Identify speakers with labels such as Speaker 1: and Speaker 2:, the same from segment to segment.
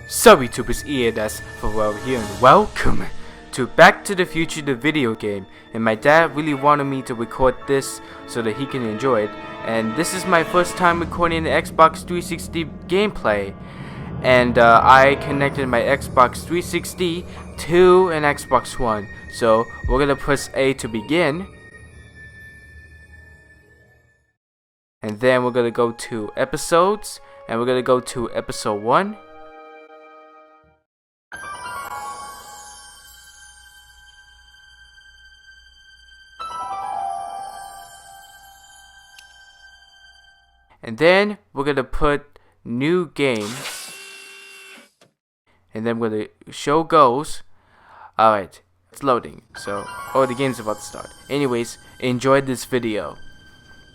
Speaker 1: So YouTubers, EAS for well here and welcome to Back to the Future the video game. And my dad really wanted me to record this so that he can enjoy it. And this is my first time recording the Xbox 360 gameplay. And I connected my Xbox 360 to an Xbox One. So we're gonna press A to begin. And then we're gonna go to episodes. And we're gonna go to episode 1. And then we're gonna put new game. And then we're gonna show goes. Alright, it's loading. So, the game's about to start. Anyways, enjoy this video.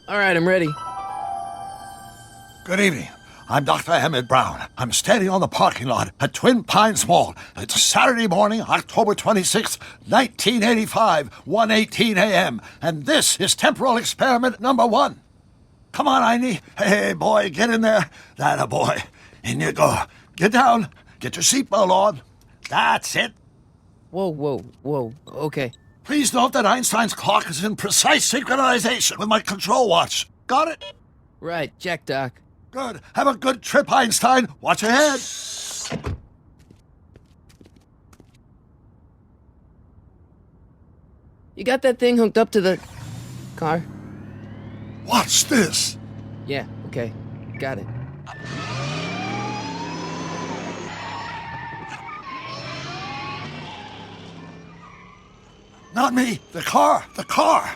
Speaker 2: Alright, I'm ready.
Speaker 3: Good evening. I'm Dr. Emmett Brown. I'm standing on the parking lot at Twin Pines Mall. It's Saturday morning, October 26th, 1985, 1:18 a.m. And this is temporal experiment number 1. Come on, Einie. Hey, boy, get in there. That a boy. In you go. Get down. Get your seatbelt on. That's it.
Speaker 2: Whoa. Okay.
Speaker 3: Please note that Einstein's clock is in precise synchronization with my control watch. Got it?
Speaker 2: Right, check, Doc.
Speaker 3: Good. Have a good trip, Einstein. Watch your head.
Speaker 2: You got that thing hooked up to the car?
Speaker 3: Watch this.
Speaker 2: Yeah, okay. Got it.
Speaker 3: Not me. The car. The car.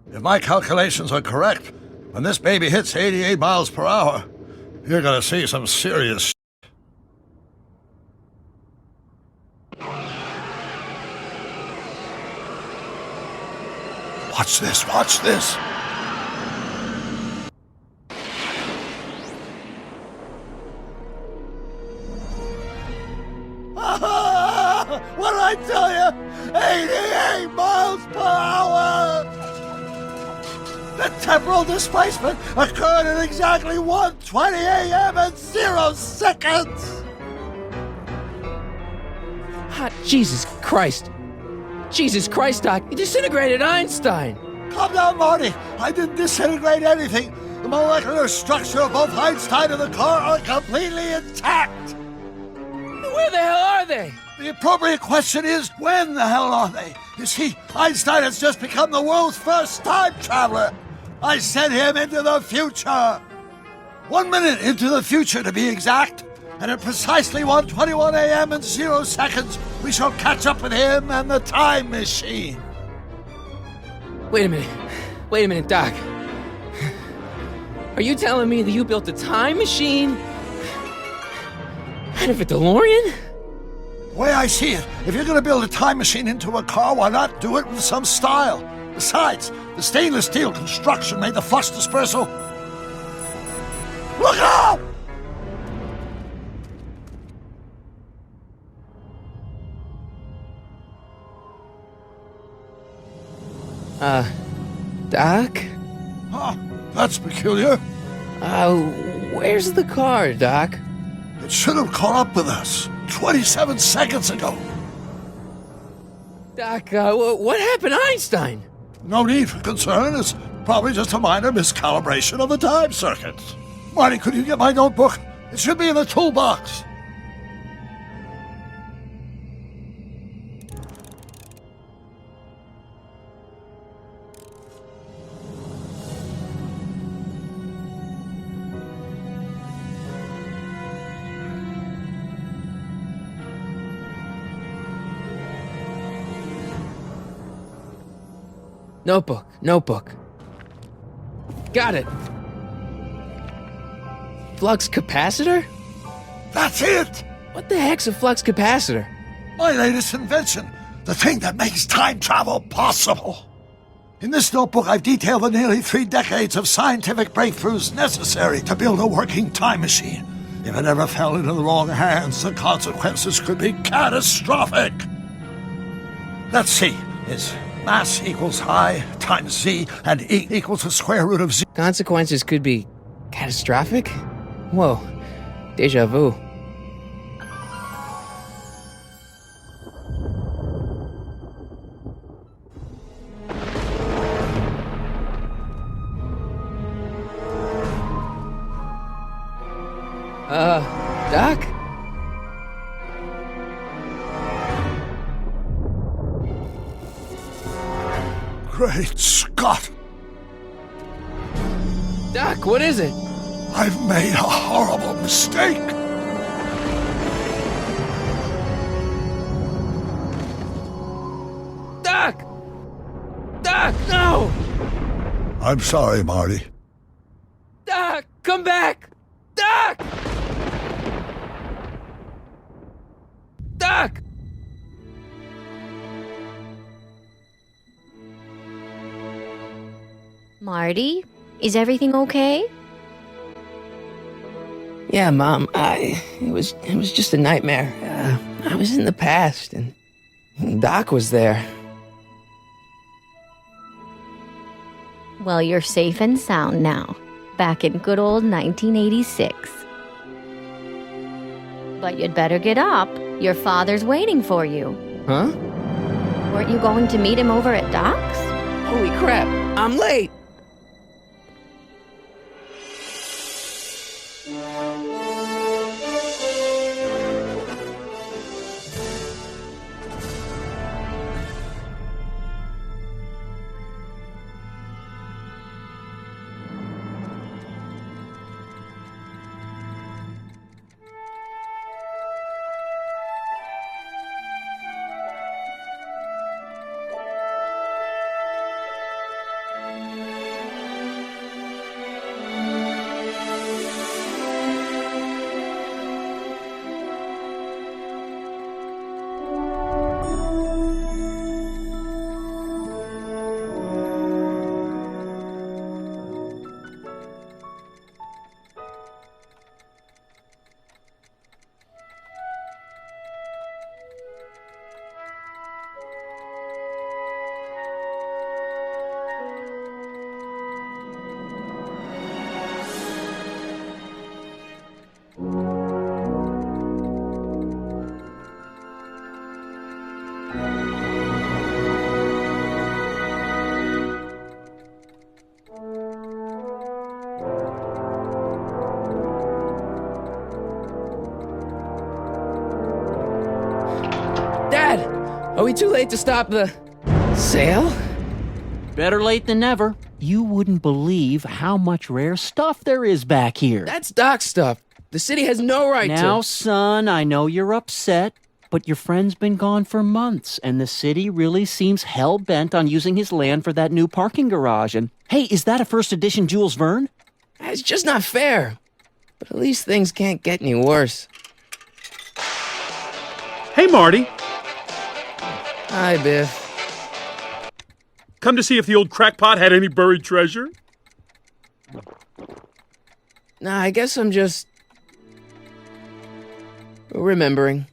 Speaker 3: If my calculations are correct, when this baby hits 88 miles per hour, you're gonna see some serious Watch this, watch this. What did I tell you? 88 miles per hour! The temporal displacement occurred at exactly 1:20 a.m. and 0 seconds!
Speaker 2: Hot Jesus Christ. Jesus Christ, Doc. You disintegrated Einstein.
Speaker 3: Calm down, Marty. I didn't disintegrate anything. The molecular structure of both Einstein and the car are completely intact.
Speaker 2: Where the hell are they?
Speaker 3: The appropriate question is, when the hell are they? You see, Einstein has just become the world's first time traveler. I sent him into the future. 1 minute into the future, to be exact. And at precisely 1:21 a.m. and 0 seconds, we shall catch up with him and the time machine.
Speaker 2: Wait a minute, Doc. Are you telling me that you built a time machine out of a DeLorean?
Speaker 3: The way I see it, if you're going to build a time machine into a car, why not do it with some style? Besides, the stainless steel construction made the flux dispersal. Look out!
Speaker 2: Doc?
Speaker 3: Huh, that's peculiar.
Speaker 2: Where's the car, Doc?
Speaker 3: It should have caught up with us 27 seconds ago.
Speaker 2: Doc, what happened to Einstein?
Speaker 3: No need for concern. It's probably just a minor miscalibration of the time circuits. Marty, could you get my notebook? It should be in the toolbox.
Speaker 2: Notebook. Got it. Flux capacitor?
Speaker 3: That's it!
Speaker 2: What the heck's a flux capacitor?
Speaker 3: My latest invention. The thing that makes time travel possible. In this notebook, I've detailed the nearly 3 decades of scientific breakthroughs necessary to build a working time machine. If it ever fell into the wrong hands, the consequences could be catastrophic. Let's see. is mass equals I times Z, and E equals the square root of Z.
Speaker 2: Consequences could be catastrophic? Whoa, deja vu. Doc?
Speaker 3: Great Scott!
Speaker 2: Doc, what is it?
Speaker 3: I've made a horrible mistake!
Speaker 2: Doc! Doc, no!
Speaker 3: I'm sorry, Marty.
Speaker 2: Doc, come back! Doc! Doc!
Speaker 4: Marty, is everything okay?
Speaker 2: Yeah, Mom, it was just a nightmare. I was in the past, and Doc was there.
Speaker 4: Well, you're safe and sound now, back in good old 1986. But you'd better get up. Your father's waiting for you.
Speaker 2: Huh?
Speaker 4: Weren't you going to meet him over at Doc's?
Speaker 2: Holy crap, I'm late! Dad! Are we too late to stop the sale?
Speaker 5: Better late than never. You wouldn't believe how much rare stuff there is back here.
Speaker 2: That's Doc's stuff. The city has no right to...
Speaker 5: Now, son, I know you're upset, but your friend's been gone for months, and the city really seems hell-bent on using his land for that new parking garage. And, hey, is that a first edition Jules Verne?
Speaker 2: It's just not fair. But at least things can't get any worse.
Speaker 6: Hey, Marty.
Speaker 2: Hi, Biff.
Speaker 6: Come to see if the old crackpot had any buried treasure?
Speaker 2: Nah, I guess I'm just... remembering.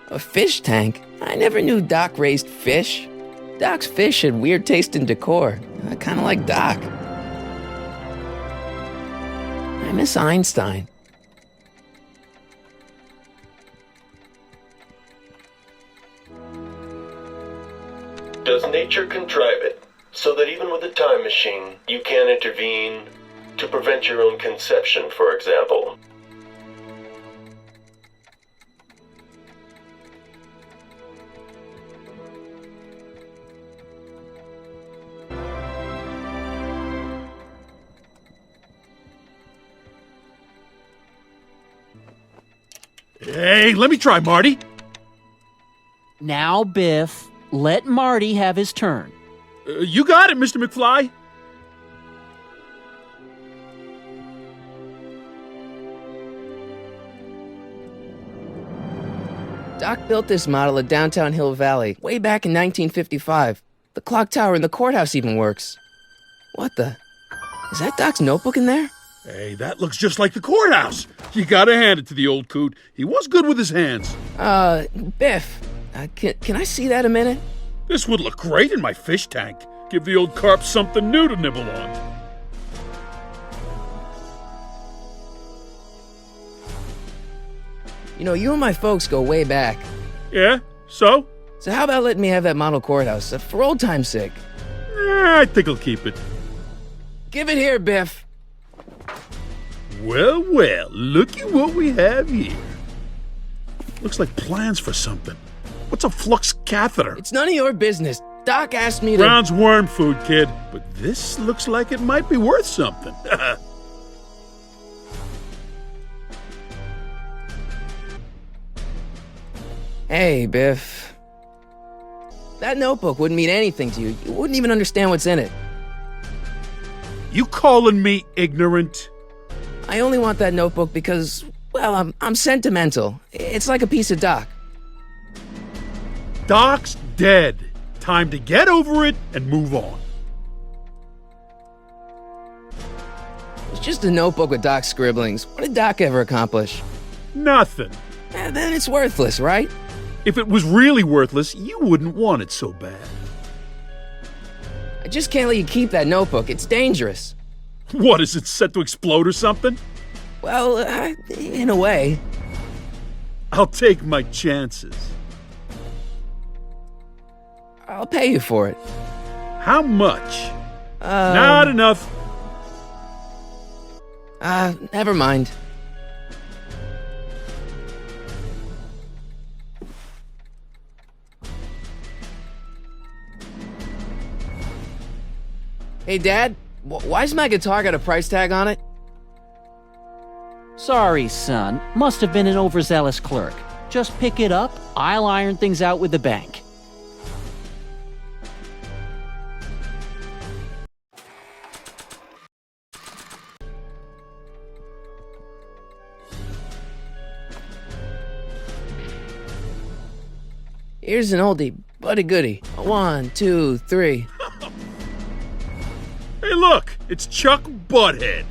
Speaker 2: A fish tank? I never knew Doc raised fish. Doc's fish had weird taste and decor. I kinda like Doc. I miss Einstein.
Speaker 7: Does nature contrive it so that even with a time machine, you can intervene to prevent your own conception, for example?
Speaker 6: Hey, let me try, Marty.
Speaker 5: Now, Biff, let Marty have his turn.
Speaker 6: You got it, Mr. McFly.
Speaker 2: Doc built this model at downtown Hill Valley way back in 1955. The clock tower in the courthouse even works. What the? Is that Doc's notebook in there?
Speaker 6: Hey, that looks just like the courthouse. You gotta hand it to the old coot. He was good with his hands.
Speaker 2: Biff, can I see that a minute?
Speaker 6: This would look great in my fish tank. Give the old carp something new to nibble on.
Speaker 2: You know, you and my folks go way back.
Speaker 6: Yeah? So?
Speaker 2: So how about letting me have that model courthouse, for old time's sake?
Speaker 6: I think I'll keep it.
Speaker 2: Give it here, Biff.
Speaker 6: Well, well, looky what we have here. Looks like plans for something. What's a flux catheter?
Speaker 2: It's none of your business. Doc asked me to...
Speaker 6: Brown's worm food, kid. But this looks like it might be worth something.
Speaker 2: Hey, Biff. That notebook wouldn't mean anything to you. You wouldn't even understand what's in it.
Speaker 6: You calling me ignorant?
Speaker 2: I only want that notebook because, well, I'm sentimental. It's like a piece of Doc.
Speaker 6: Doc's dead. Time to get over it and move on.
Speaker 2: It's just a notebook with Doc's scribblings. What did Doc ever accomplish?
Speaker 6: Nothing.
Speaker 2: Then it's worthless, right?
Speaker 6: If it was really worthless, you wouldn't want it so bad.
Speaker 2: I just can't let you keep that notebook. It's dangerous.
Speaker 6: What, is it set to explode or something?
Speaker 2: Well, in a way.
Speaker 6: I'll take my chances.
Speaker 2: I'll pay you for it.
Speaker 6: How much? Not enough.
Speaker 2: Never mind. Hey, Dad, why's my guitar got a price tag on it?
Speaker 5: Sorry, son. Must have been an overzealous clerk. Just pick it up. I'll iron things out with the bank.
Speaker 2: Here's an oldie, but a goodie. 1, 2, 3.
Speaker 6: Hey, look! It's Chuck Butthead.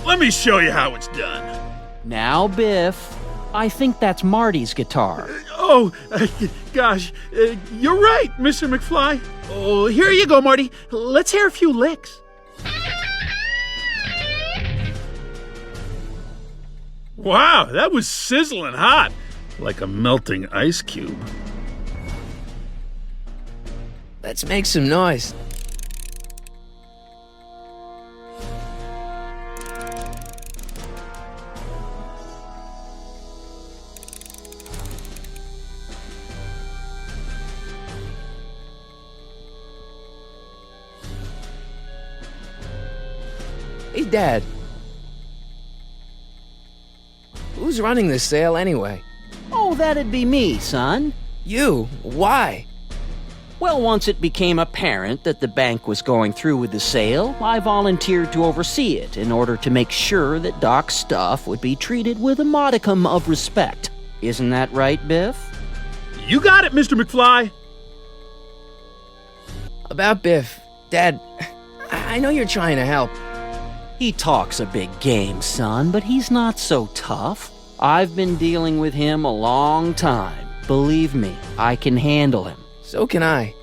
Speaker 6: Let me show you how it's done.
Speaker 5: Now, Biff, I think that's Marty's guitar.
Speaker 6: Oh, gosh, you're right, Mr. McFly. Oh, here you go, Marty. Let's hear a few licks. Wow, that was sizzling hot, like a melting ice cube.
Speaker 2: Let's make some noise. Hey, Dad. Who's running this sale anyway?
Speaker 5: Oh, that'd be me, son.
Speaker 2: You? Why?
Speaker 5: Well, once it became apparent that the bank was going through with the sale, I volunteered to oversee it in order to make sure that Doc's stuff would be treated with a modicum of respect. Isn't that right, Biff?
Speaker 6: You got it, Mr. McFly.
Speaker 2: About Biff. Dad, I know you're trying to help.
Speaker 5: He talks a big game, son, but he's not so tough. I've been dealing with him a long time. Believe me, I can handle him.
Speaker 2: So can I.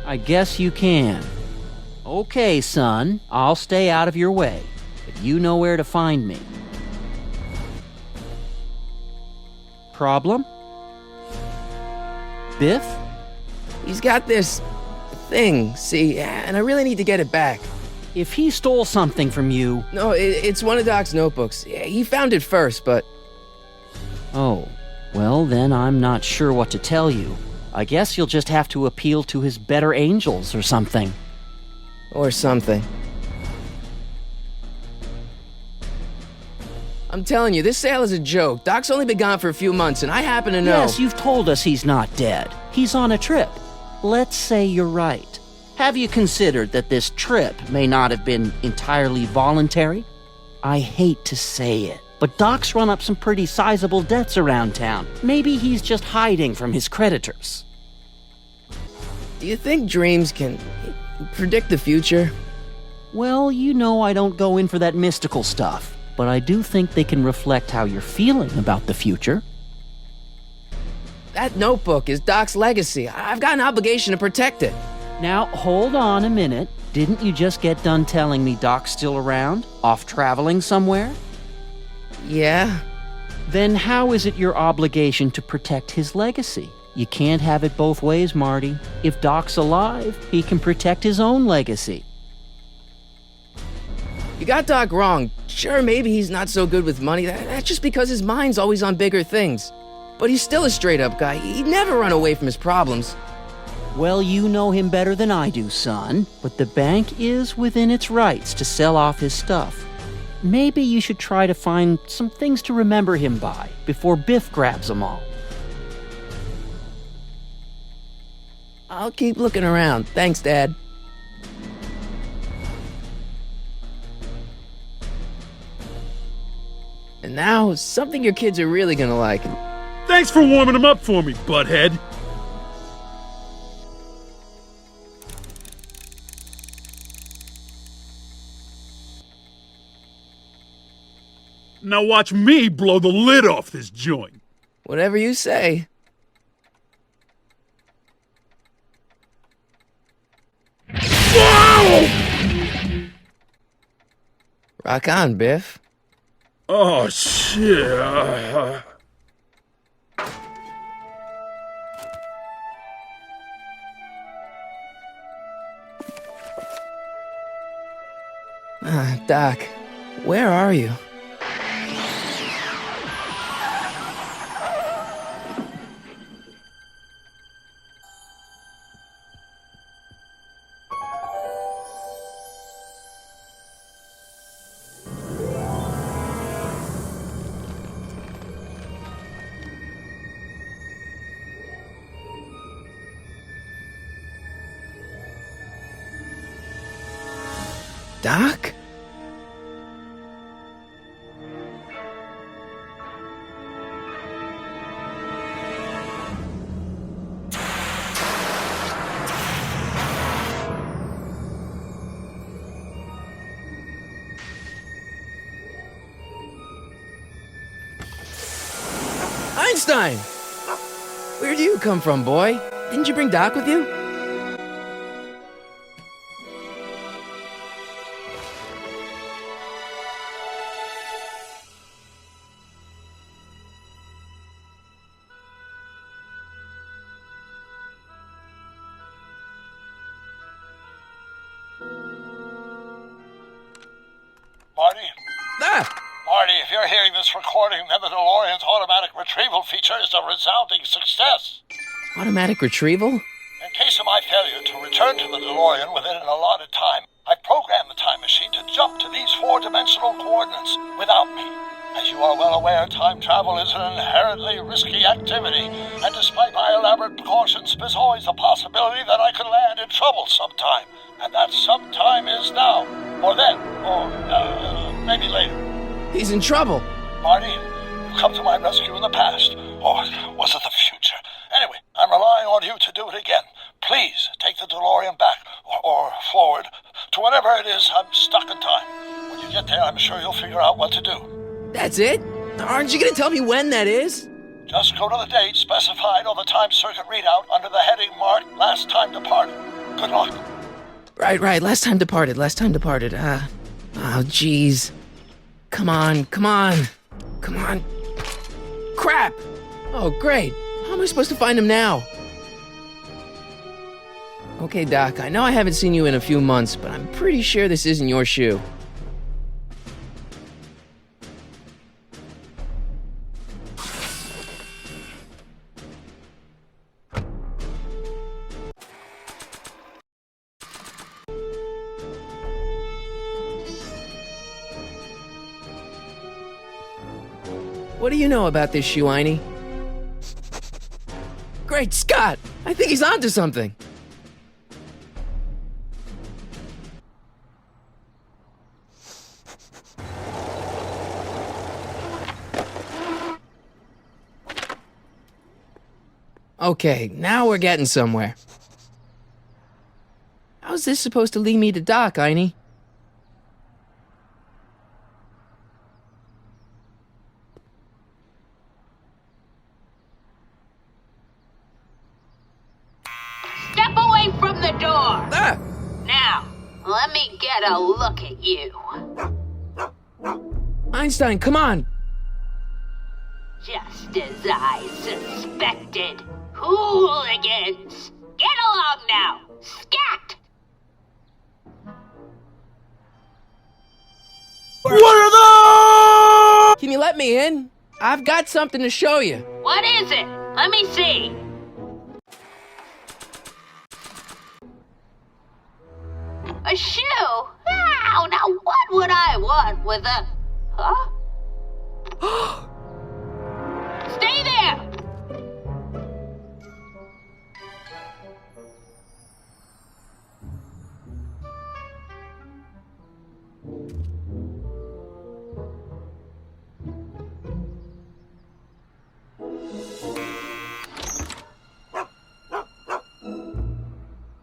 Speaker 5: I guess you can. Okay, son, I'll stay out of your way, but you know where to find me. Problem? Biff?
Speaker 2: He's got this thing, see, and I really need to get it back.
Speaker 5: If he stole something from you...
Speaker 2: No, it's one of Doc's notebooks. He found it first, but...
Speaker 5: Oh, well then I'm not sure what to tell you. I guess you'll just have to appeal to his better angels or something.
Speaker 2: Or something. I'm telling you, this sale is a joke. Doc's only been gone for a few months, and I happen to know...
Speaker 5: Yes, you've told us he's not dead. He's on a trip. Let's say you're right. Have you considered that this trip may not have been entirely voluntary? I hate to say it, but Doc's run up some pretty sizable debts around town. Maybe he's just hiding from his creditors.
Speaker 2: Do you think dreams can predict the future?
Speaker 5: Well, you know I don't go in for that mystical stuff, but I do think they can reflect how you're feeling about the future.
Speaker 2: That notebook is Doc's legacy. I've got an obligation to protect it.
Speaker 5: Now, hold on a minute. Didn't you just get done telling me Doc's still around? Off traveling somewhere?
Speaker 2: Yeah?
Speaker 5: Then how is it your obligation to protect his legacy? You can't have it both ways, Marty. If Doc's alive, he can protect his own legacy.
Speaker 2: You got Doc wrong. Sure, maybe he's not so good with money. That's just because his mind's always on bigger things. But he's still a straight-up guy. He'd never run away from his problems.
Speaker 5: Well, you know him better than I do, son. But the bank is within its rights to sell off his stuff. Maybe you should try to find some things to remember him by before Biff grabs them all.
Speaker 2: I'll keep looking around. Thanks, Dad. And now, something your kids are really gonna like.
Speaker 6: Thanks for warming him up for me, butthead. Now watch me blow the lid off this joint.
Speaker 2: Whatever you say.
Speaker 6: Whoa!
Speaker 2: Rock on, Biff.
Speaker 6: Oh, shit.
Speaker 2: Doc, where are you? Doc? Einstein! Where do you come from, boy? Didn't you bring Doc with you?
Speaker 3: Marty?
Speaker 2: Ah!
Speaker 3: Marty, if you're hearing this recording, then the DeLorean's automatic retrieval feature is a resounding success.
Speaker 2: Automatic retrieval?
Speaker 3: In case of my failure to return to the DeLorean within an allotted time, I programmed the time machine to jump to these four-dimensional coordinates without me. As you are well aware, time travel is an inherently risky activity, and despite my elaborate precautions, there's always a possibility that I could land in trouble sometime. And that sometime is now, or then, or maybe later.
Speaker 2: He's in trouble.
Speaker 3: Marty, you come to my rescue in the past, or was it the future? Anyway, I'm relying on you to do it again. Please take the DeLorean back, or forward, to whatever it is. I'm stuck in time. When you get there, I'm sure you'll figure out what to do.
Speaker 2: That's it? Aren't you gonna tell me when that is?
Speaker 3: Just go to the date specified on the time circuit readout under the heading marked Last Time Departed. Good luck.
Speaker 2: Right. Last time departed. Oh, jeez. Come on. Crap! Oh, great. How am I supposed to find him now? Okay, Doc, I know I haven't seen you in a few months, but I'm pretty sure this isn't your shoe. What do you know about this shoe, Einie? Great Scott! I think he's onto something. Okay, now we're getting somewhere. How's this supposed to lead me to Doc, Einie?
Speaker 8: Step away from the door!
Speaker 2: Ah!
Speaker 8: Now, let me get a look at you.
Speaker 2: Einstein, come on!
Speaker 8: Just as I suspected. Hooligans! Get along now! Scat!
Speaker 3: What are those?
Speaker 2: Can you let me in? I've got something to show you.
Speaker 8: What is it? Let me see. A shoe? Wow, now what would I want with a... Huh? Stay there!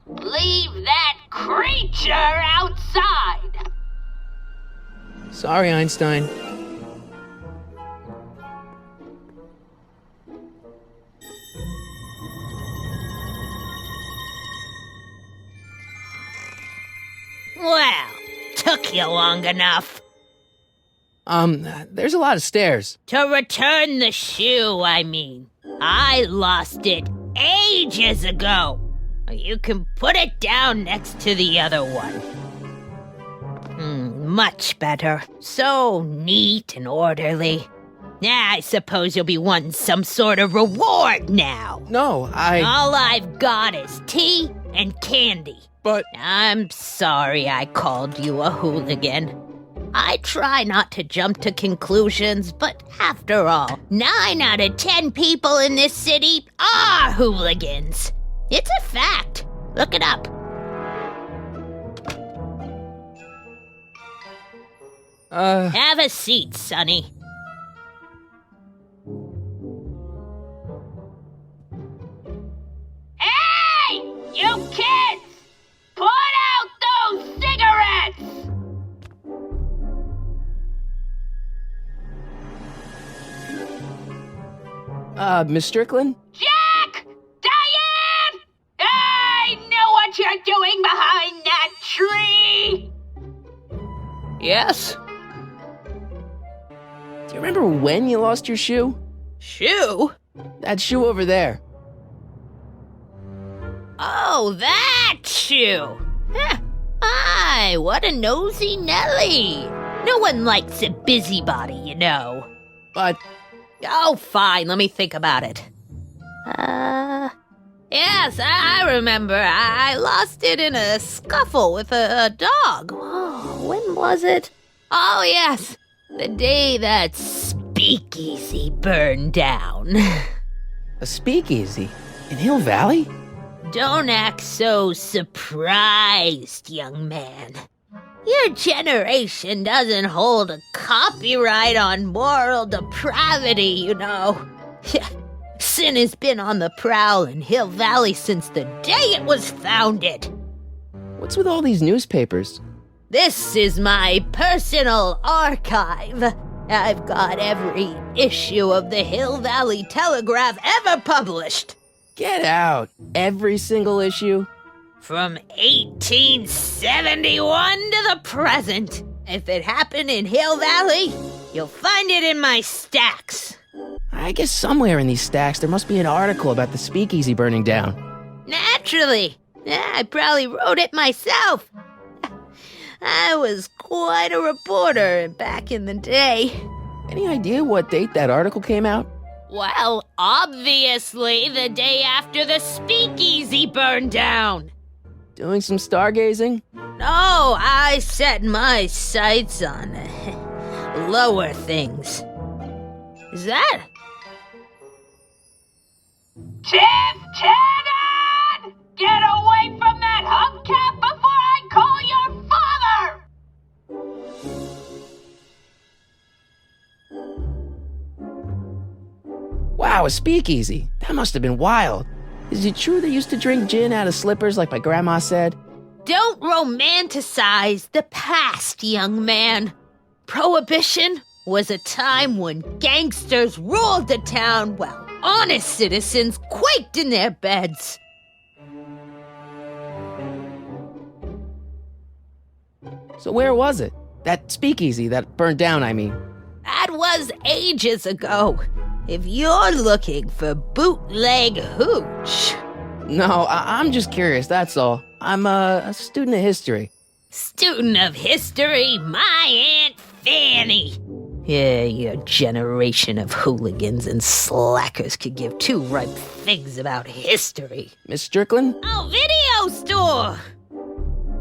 Speaker 8: Leave that creature outside!
Speaker 2: Sorry, Einstein.
Speaker 8: Well, took you long enough.
Speaker 2: There's a lot of stairs.
Speaker 8: To return the shoe, I mean. I lost it ages ago. You can put it down next to the other one. Much better. So neat and orderly. I suppose you'll be wanting some sort of reward now.
Speaker 2: No,
Speaker 8: All I've got is tea and candy.
Speaker 2: But...
Speaker 8: I'm sorry I called you a hooligan. I try not to jump to conclusions, but after all, 9 out of 10 people in this city are hooligans. It's a fact. Look it up. Have a seat, Sonny. Hey! You kids! Put out those cigarettes!
Speaker 2: Miss Strickland?
Speaker 8: Jack! Diane! I know what you're doing behind that tree!
Speaker 2: Yes? Do you remember when you lost your shoe?
Speaker 8: Shoe?
Speaker 2: That shoe over there.
Speaker 8: Oh, that shoe! Huh. Aye, what a nosy Nelly! No one likes a busybody, you know.
Speaker 2: But...
Speaker 8: Oh, fine, let me think about it. Yes, I remember. I lost it in a scuffle with a dog. Oh, when was it? Oh, yes, the day that speakeasy burned down.
Speaker 2: A speakeasy? In Hill Valley?
Speaker 8: Don't act so surprised, young man. Your generation doesn't hold a copyright on moral depravity, you know. Sin has been on the prowl in Hill Valley since the day it was founded.
Speaker 2: What's with all these newspapers?
Speaker 8: This is my personal archive. I've got every issue of the Hill Valley Telegraph ever published.
Speaker 2: Get out. Every single issue?
Speaker 8: From 1871 to the present. If it happened in Hill Valley, you'll find it in my stacks.
Speaker 2: I guess somewhere in these stacks there must be an article about the speakeasy burning down.
Speaker 8: Naturally. I probably wrote it myself. I was quite a reporter back in the day.
Speaker 2: Any idea what date that article came out?
Speaker 8: Well, obviously the day after the speakeasy burned down.
Speaker 2: Doing some stargazing?
Speaker 8: No, I set my sights on lower things. Is that? Tiff Tannen! Get away from that hubcap before I call your father!
Speaker 2: Wow, a speakeasy. That must have been wild. Is it true they used to drink gin out of slippers like my grandma said?
Speaker 8: don't romanticize the past, young man. Prohibition was a time when gangsters ruled the town while honest citizens quaked in their beds.
Speaker 2: So where was it? That speakeasy that burned down, I mean.
Speaker 8: That was ages ago. If you're looking for bootleg hooch.
Speaker 2: No, I'm just curious, that's all. I'm a student of history.
Speaker 8: Student of history, my Aunt Fanny. Yeah, your generation of hooligans and slackers could give two ripe figs about history.
Speaker 2: Miss Strickland?
Speaker 8: Oh, video store!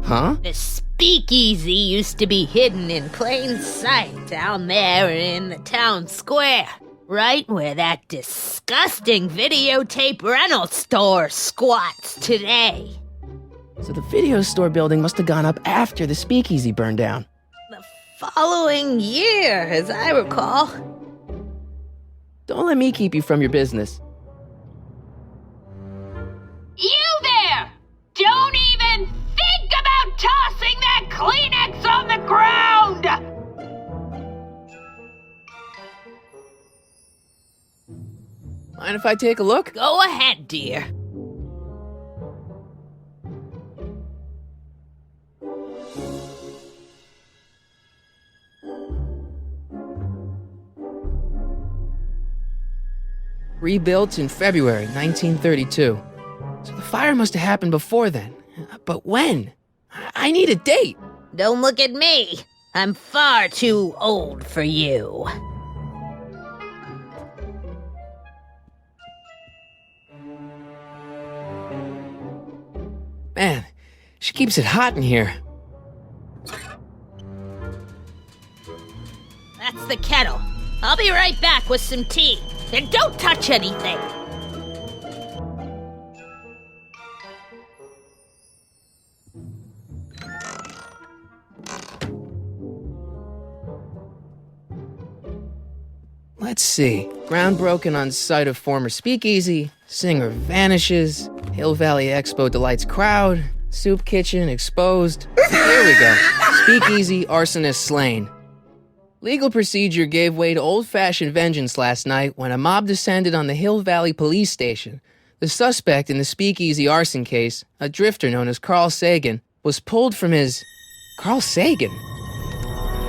Speaker 2: Huh?
Speaker 8: The speakeasy used to be hidden in plain sight down there in the town square. Right where that disgusting videotape rental store squats today.
Speaker 2: So the video store building must have gone up after the speakeasy burned down.
Speaker 8: The following year, as I recall.
Speaker 2: Don't let me keep you from your business.
Speaker 8: You there! Don't even think about tossing that Kleenex on the ground!
Speaker 2: Mind if I take a look?
Speaker 8: Go ahead, dear.
Speaker 2: Rebuilt in February 1932. So the fire must have happened before then. But when? I need a date.
Speaker 8: Don't look at me. I'm far too old for you.
Speaker 2: Man, she keeps it hot in here.
Speaker 8: That's the kettle. I'll be right back with some tea. And don't touch anything.
Speaker 2: Let's see. Ground broken on site of former speakeasy. Singer vanishes. Hill Valley Expo delights crowd. Soup kitchen exposed. Here we go. Speakeasy arsonist slain. Legal procedure gave way to old-fashioned vengeance last night when a mob descended on the Hill Valley Police Station. The suspect in the speakeasy arson case, a drifter known as Carl Sagan, was pulled from his... Carl Sagan?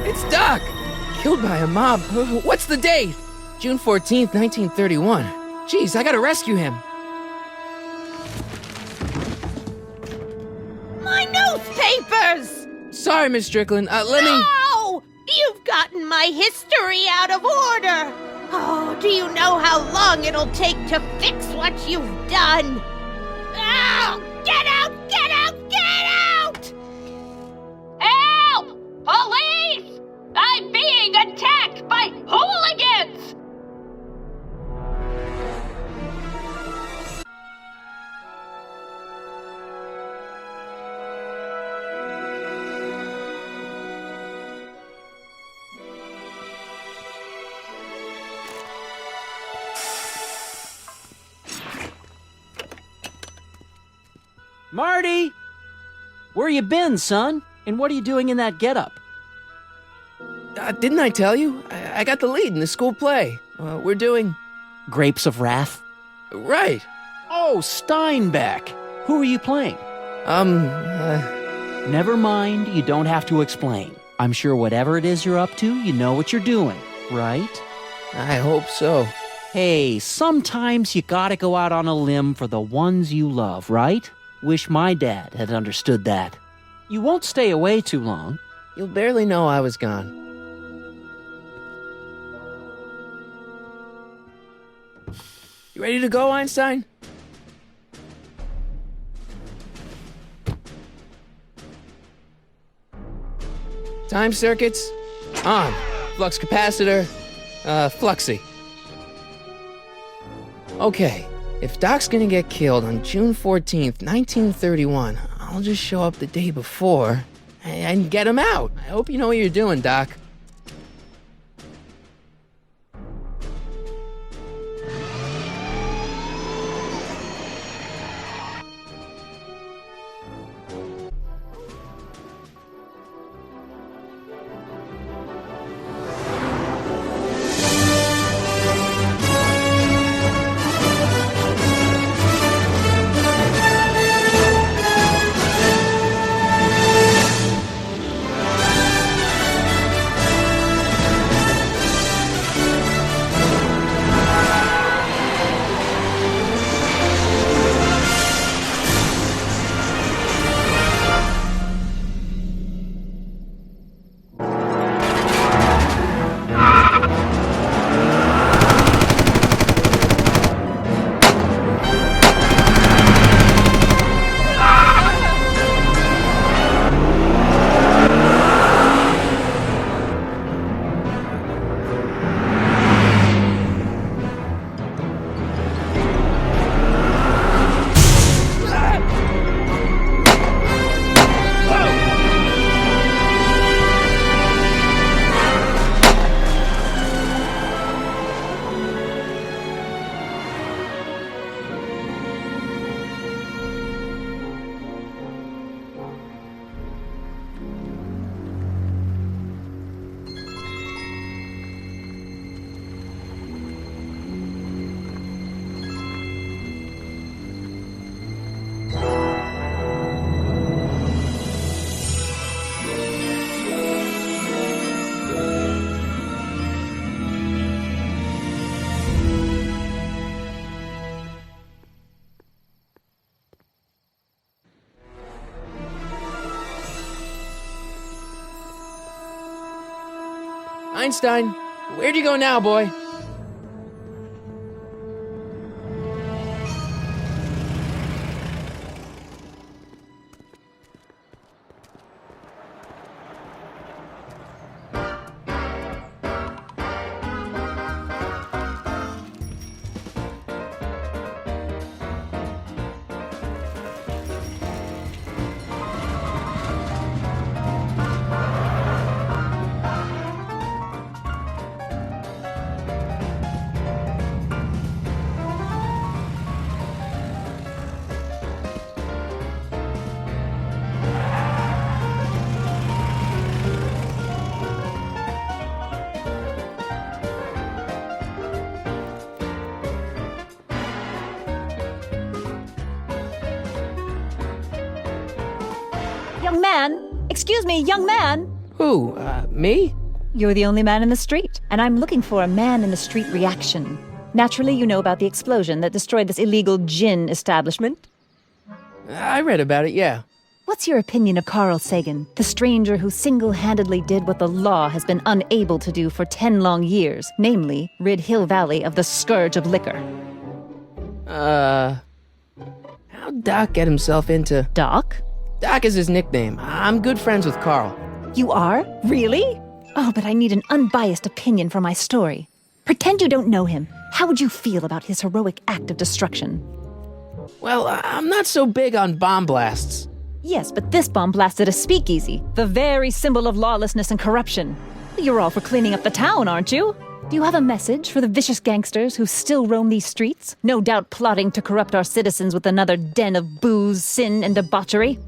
Speaker 2: It's Doc! Killed by a mob. What's the date? June 14th, 1931. Jeez, I gotta rescue him.
Speaker 8: My newspapers!
Speaker 2: Sorry, Miss Strickland. Let me...
Speaker 8: No! You've gotten my history out of order! Oh, do you know how long it'll take to fix what you've done? Oh, get out! Get out! Get out! Help! Police! I'm being attacked by hooligans!
Speaker 5: Marty! Where you been, son? And what are you doing in that getup?
Speaker 2: Didn't I tell you? I got the lead in the school play. We're doing...
Speaker 5: Grapes of Wrath?
Speaker 2: Right.
Speaker 5: Oh, Steinbeck! Who are you playing? Never mind, you don't have to explain. I'm sure whatever it is you're up to, you know what you're doing, right?
Speaker 2: I hope so.
Speaker 5: Hey, sometimes you gotta go out on a limb for the ones you love, right? Wish my dad had understood that. You won't stay away too long.
Speaker 2: You'll barely know I was gone. You ready to go, Einstein? Time circuits on. Flux capacitor, fluxy. Okay, if Doc's gonna get killed on June 14th, 1931, I'll just show up the day before and get him out. I hope you know what you're doing, Doc. Einstein, where'd you go now, boy?
Speaker 9: Young man! Excuse me, young man!
Speaker 2: Who, me?
Speaker 9: You're the only man in the street, and I'm looking for a man-in-the-street reaction. Naturally, you know about the explosion that destroyed this illegal gin establishment.
Speaker 2: I read about it, yeah.
Speaker 9: What's your opinion of Carl Sagan, the stranger who single-handedly did what the law has been unable to do for 10 long years, namely, rid Hill Valley of the scourge of liquor?
Speaker 2: How'd Doc get himself into...
Speaker 9: Doc?
Speaker 2: Doc is his nickname. I'm good friends with Carl.
Speaker 9: You are? Really? Oh, but I need an unbiased opinion for my story. Pretend you don't know him. How would you feel about his heroic act of destruction?
Speaker 2: Well, I'm not so big on bomb blasts.
Speaker 9: Yes, but this bomb blasted a speakeasy, the very symbol of lawlessness and corruption. You're all for cleaning up the town, aren't you? Do you have a message for the vicious gangsters who still roam these streets, no doubt plotting to corrupt our citizens with another den of booze, sin, and debauchery?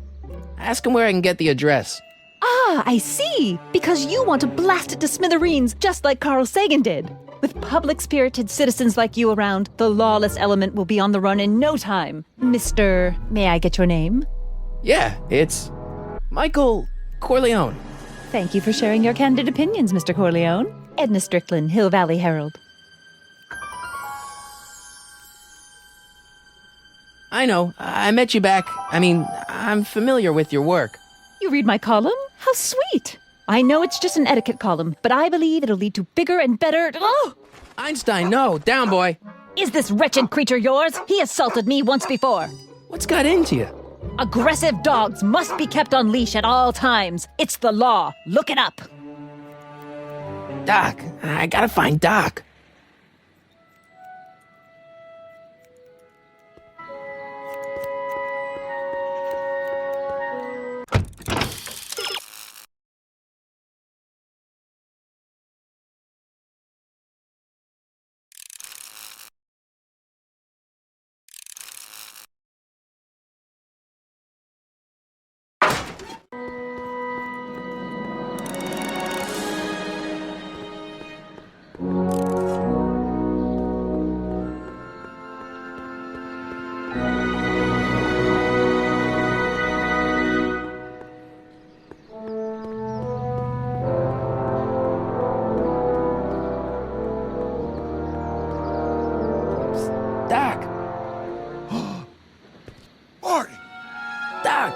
Speaker 2: Ask him where I can get the address.
Speaker 9: Ah, I see! Because you want to blast it to smithereens, just like Carl Sagan did. With public-spirited citizens like you around, the lawless element will be on the run in no time. Mr. May I get your name?
Speaker 2: Yeah, it's Michael Corleone.
Speaker 9: Thank you for sharing your candid opinions, Mr. Corleone. Edna Strickland, Hill Valley Herald.
Speaker 2: I know. I met you back. I'm familiar with your work.
Speaker 9: You read my column? How sweet! I know it's just an etiquette column, but I believe it'll lead to bigger and better... Oh!
Speaker 2: Einstein, no. Down, boy.
Speaker 9: Is this wretched creature yours? He assaulted me once before.
Speaker 2: What's got into you?
Speaker 9: Aggressive dogs must be kept on leash at all times. It's the law. Look it up.
Speaker 2: Doc. I gotta find Doc. Doc!
Speaker 3: Marty!
Speaker 2: Doc!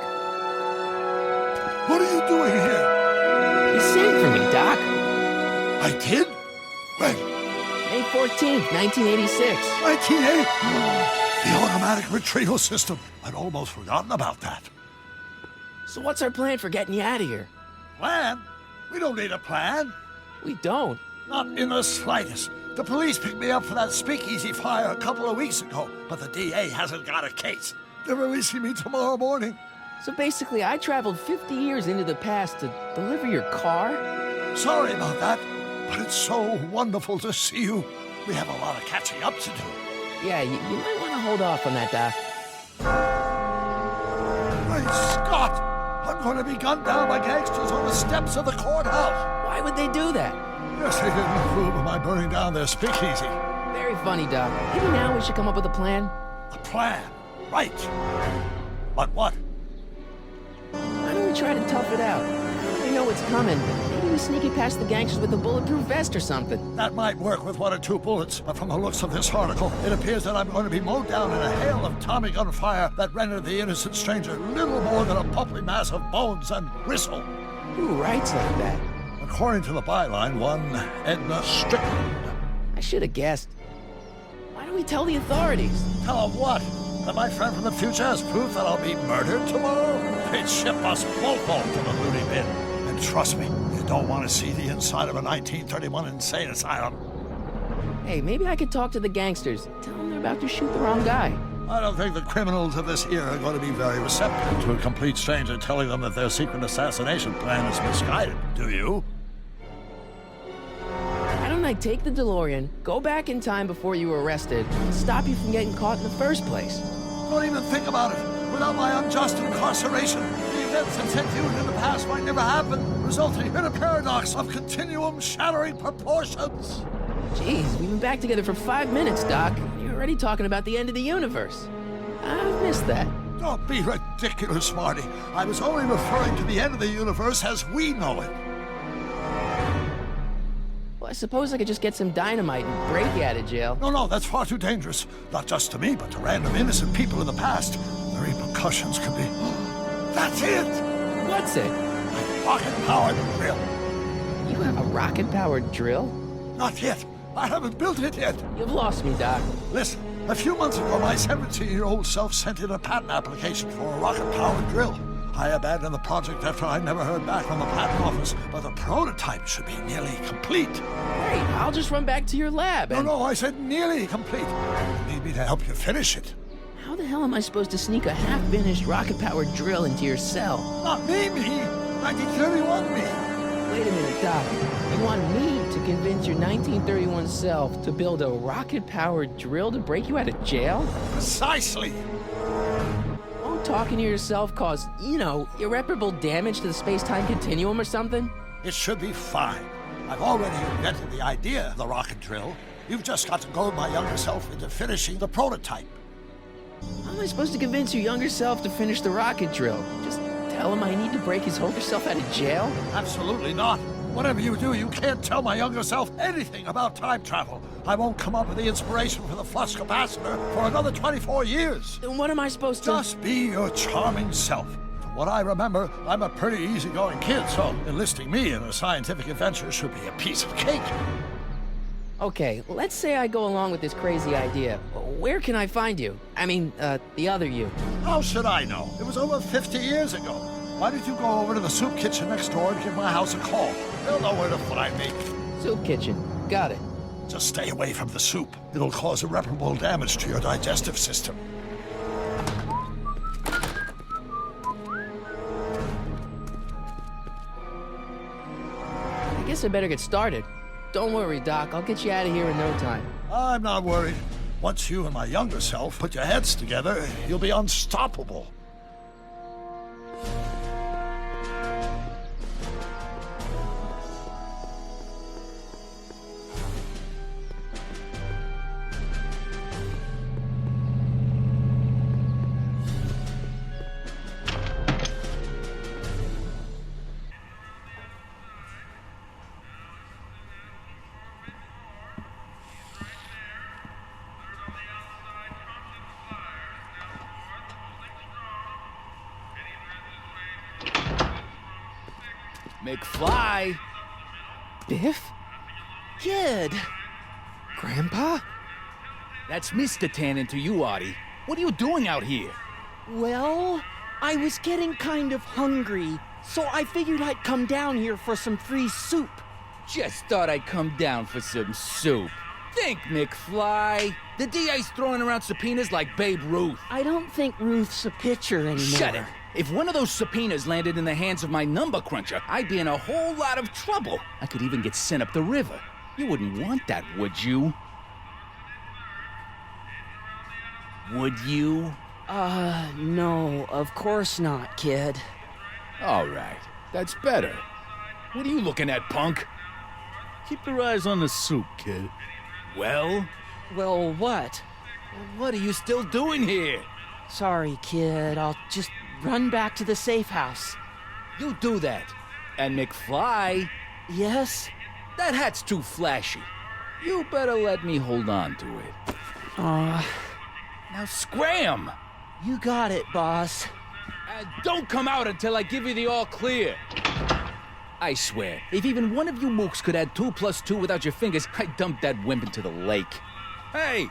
Speaker 3: What are you doing here?
Speaker 2: You sent for me, Doc.
Speaker 3: I did? When?
Speaker 2: May 14th, 1986.
Speaker 3: 1980? The automatic retrieval system. I'd almost forgotten about that.
Speaker 2: So what's our plan for getting you out of here?
Speaker 3: Plan? We don't need a plan.
Speaker 2: We don't.
Speaker 3: Not in the slightest. The police picked me up for that speakeasy fire a couple of weeks ago, but the DA hasn't got a case. They're releasing me tomorrow morning.
Speaker 2: So basically, I traveled 50 years into the past to deliver your car?
Speaker 3: Sorry about that, but it's so wonderful to see you. We have a lot of catching up to do.
Speaker 2: Yeah, you might want to hold off on that, Doc.
Speaker 3: Great Scott! I'm going to be gunned down by gangsters on the steps of the courthouse.
Speaker 2: Why would they do that?
Speaker 3: Yes, they didn't approve of my burning down their speakeasy.
Speaker 2: Very funny, Doc. Maybe now we should come up with a plan.
Speaker 3: A plan? Right. But what?
Speaker 2: Why don't we try to tough it out? We know it's coming. Maybe we sneak it past the gangsters with a bulletproof vest or something.
Speaker 3: That might work with 1 or 2 bullets, but from the looks of this article, it appears that I'm going to be mowed down in a hail of Tommy gun fire that rendered the innocent stranger little more than a pulpy mass of bones and gristle.
Speaker 2: Who writes like that?
Speaker 3: According to the byline, one Edna Strickland.
Speaker 2: I should have guessed. Why don't we tell the authorities?
Speaker 3: Tell them what? That my friend from the future has proof that I'll be murdered tomorrow? They'd ship us both home to the loony bin. And trust me, you don't want to see the inside of a 1931 insane asylum.
Speaker 2: Hey, maybe I could talk to the gangsters. Tell them they're about to shoot the wrong guy.
Speaker 3: I don't think the criminals of this era are going to be very receptive to a complete stranger telling them that their secret assassination plan is misguided, do you?
Speaker 2: Why don't I take the DeLorean, go back in time before you were arrested, and stop you from getting caught in the first place?
Speaker 3: Don't even think about it. Without my unjust incarceration, the events that sent you into the past might never happen, resulting in a paradox of continuum-shattering proportions.
Speaker 2: Jeez, we've been back together for 5 minutes, Doc. You're already talking about the end of the universe. I've missed that.
Speaker 3: Don't be ridiculous, Marty. I was only referring to the end of the universe as we know it.
Speaker 2: Well, I suppose I could just get some dynamite and break you out of jail.
Speaker 3: No, that's far too dangerous. Not just to me, but to random innocent people in the past. The repercussions could be... That's it!
Speaker 2: What's it?
Speaker 3: My rocket-powered drill.
Speaker 2: You have a rocket-powered drill?
Speaker 3: Not yet. I haven't built it yet.
Speaker 2: You've lost me, Doc.
Speaker 3: Listen, a few months ago, my 17-year-old self sent in a patent application for a rocket-powered drill. I abandoned the project after I never heard back from the patent office, but the prototype should be nearly complete.
Speaker 2: Great, I'll just run back to your lab and...
Speaker 3: No, I said nearly complete. You need me to help you finish it.
Speaker 2: How the hell am I supposed to sneak a half-finished rocket-powered drill into your cell?
Speaker 3: Not me. 1931 me.
Speaker 2: Wait a minute, Doc. You want me to convince your 1931 self to build a rocket-powered drill to break you out of jail?
Speaker 3: Precisely.
Speaker 2: Won't talking to yourself cause, irreparable damage to the space-time continuum or something?
Speaker 3: It should be fine. I've already invented the idea of the rocket drill. You've just got to goad my younger self into finishing the prototype.
Speaker 2: How am I supposed to convince your younger self to finish the rocket drill? Just tell him I need to break his older self out of jail?
Speaker 3: Absolutely not. Whatever you do, you can't tell my younger self anything about time travel. I won't come up with the inspiration for the flux capacitor for another 24 years.
Speaker 2: Then what am I supposed to...
Speaker 3: Just be your charming self. From what I remember, I'm a pretty easygoing kid, so enlisting me in a scientific adventure should be a piece of cake.
Speaker 2: Okay, let's say I go along with this crazy idea. Where can I find you? I mean, the other you.
Speaker 3: How should I know? It was over 50 years ago. Why don't you go over to the soup kitchen next door and give my house a call? They'll know where to find me.
Speaker 2: Soup kitchen. Got it.
Speaker 3: Just stay away from the soup. It'll cause irreparable damage to your digestive system.
Speaker 2: I guess I better get started. Don't worry, Doc. I'll get you out of here in no time.
Speaker 3: I'm not worried. Once you and my younger self put your heads together, you'll be unstoppable.
Speaker 10: McFly!
Speaker 2: Biff?
Speaker 10: Kid!
Speaker 2: Grandpa?
Speaker 10: That's Mr. Tannen to you, Artie. What are you doing out here?
Speaker 5: Well, I was getting kind of hungry, so I figured I'd come down here for some free soup.
Speaker 10: Just thought I'd come down for some soup. Think, McFly. The DA's throwing around subpoenas like Babe Ruth.
Speaker 5: I don't think Ruth's a pitcher anymore.
Speaker 10: Shut it. If one of those subpoenas landed in the hands of my number cruncher, I'd be in a whole lot of trouble. I could even get sent up the river. You wouldn't want that, would you? Would you?
Speaker 5: No, of course not, kid.
Speaker 10: All right, that's better. What are you looking at, punk?
Speaker 6: Keep your eyes on the soup, kid.
Speaker 10: Well,
Speaker 5: what?
Speaker 10: what are you still doing here?
Speaker 5: Sorry, kid. I'll just run back to the safe house.
Speaker 10: You do that. And McFly,
Speaker 5: Yes?
Speaker 10: that hat's too flashy. You better let me hold on to it. Now scram!
Speaker 5: You got it, boss.
Speaker 10: Don't come out until I give you the all clear. I swear, if even one of you mooks could add 2 plus 2 without your fingers, I'd dump that wimp into the lake. Hey!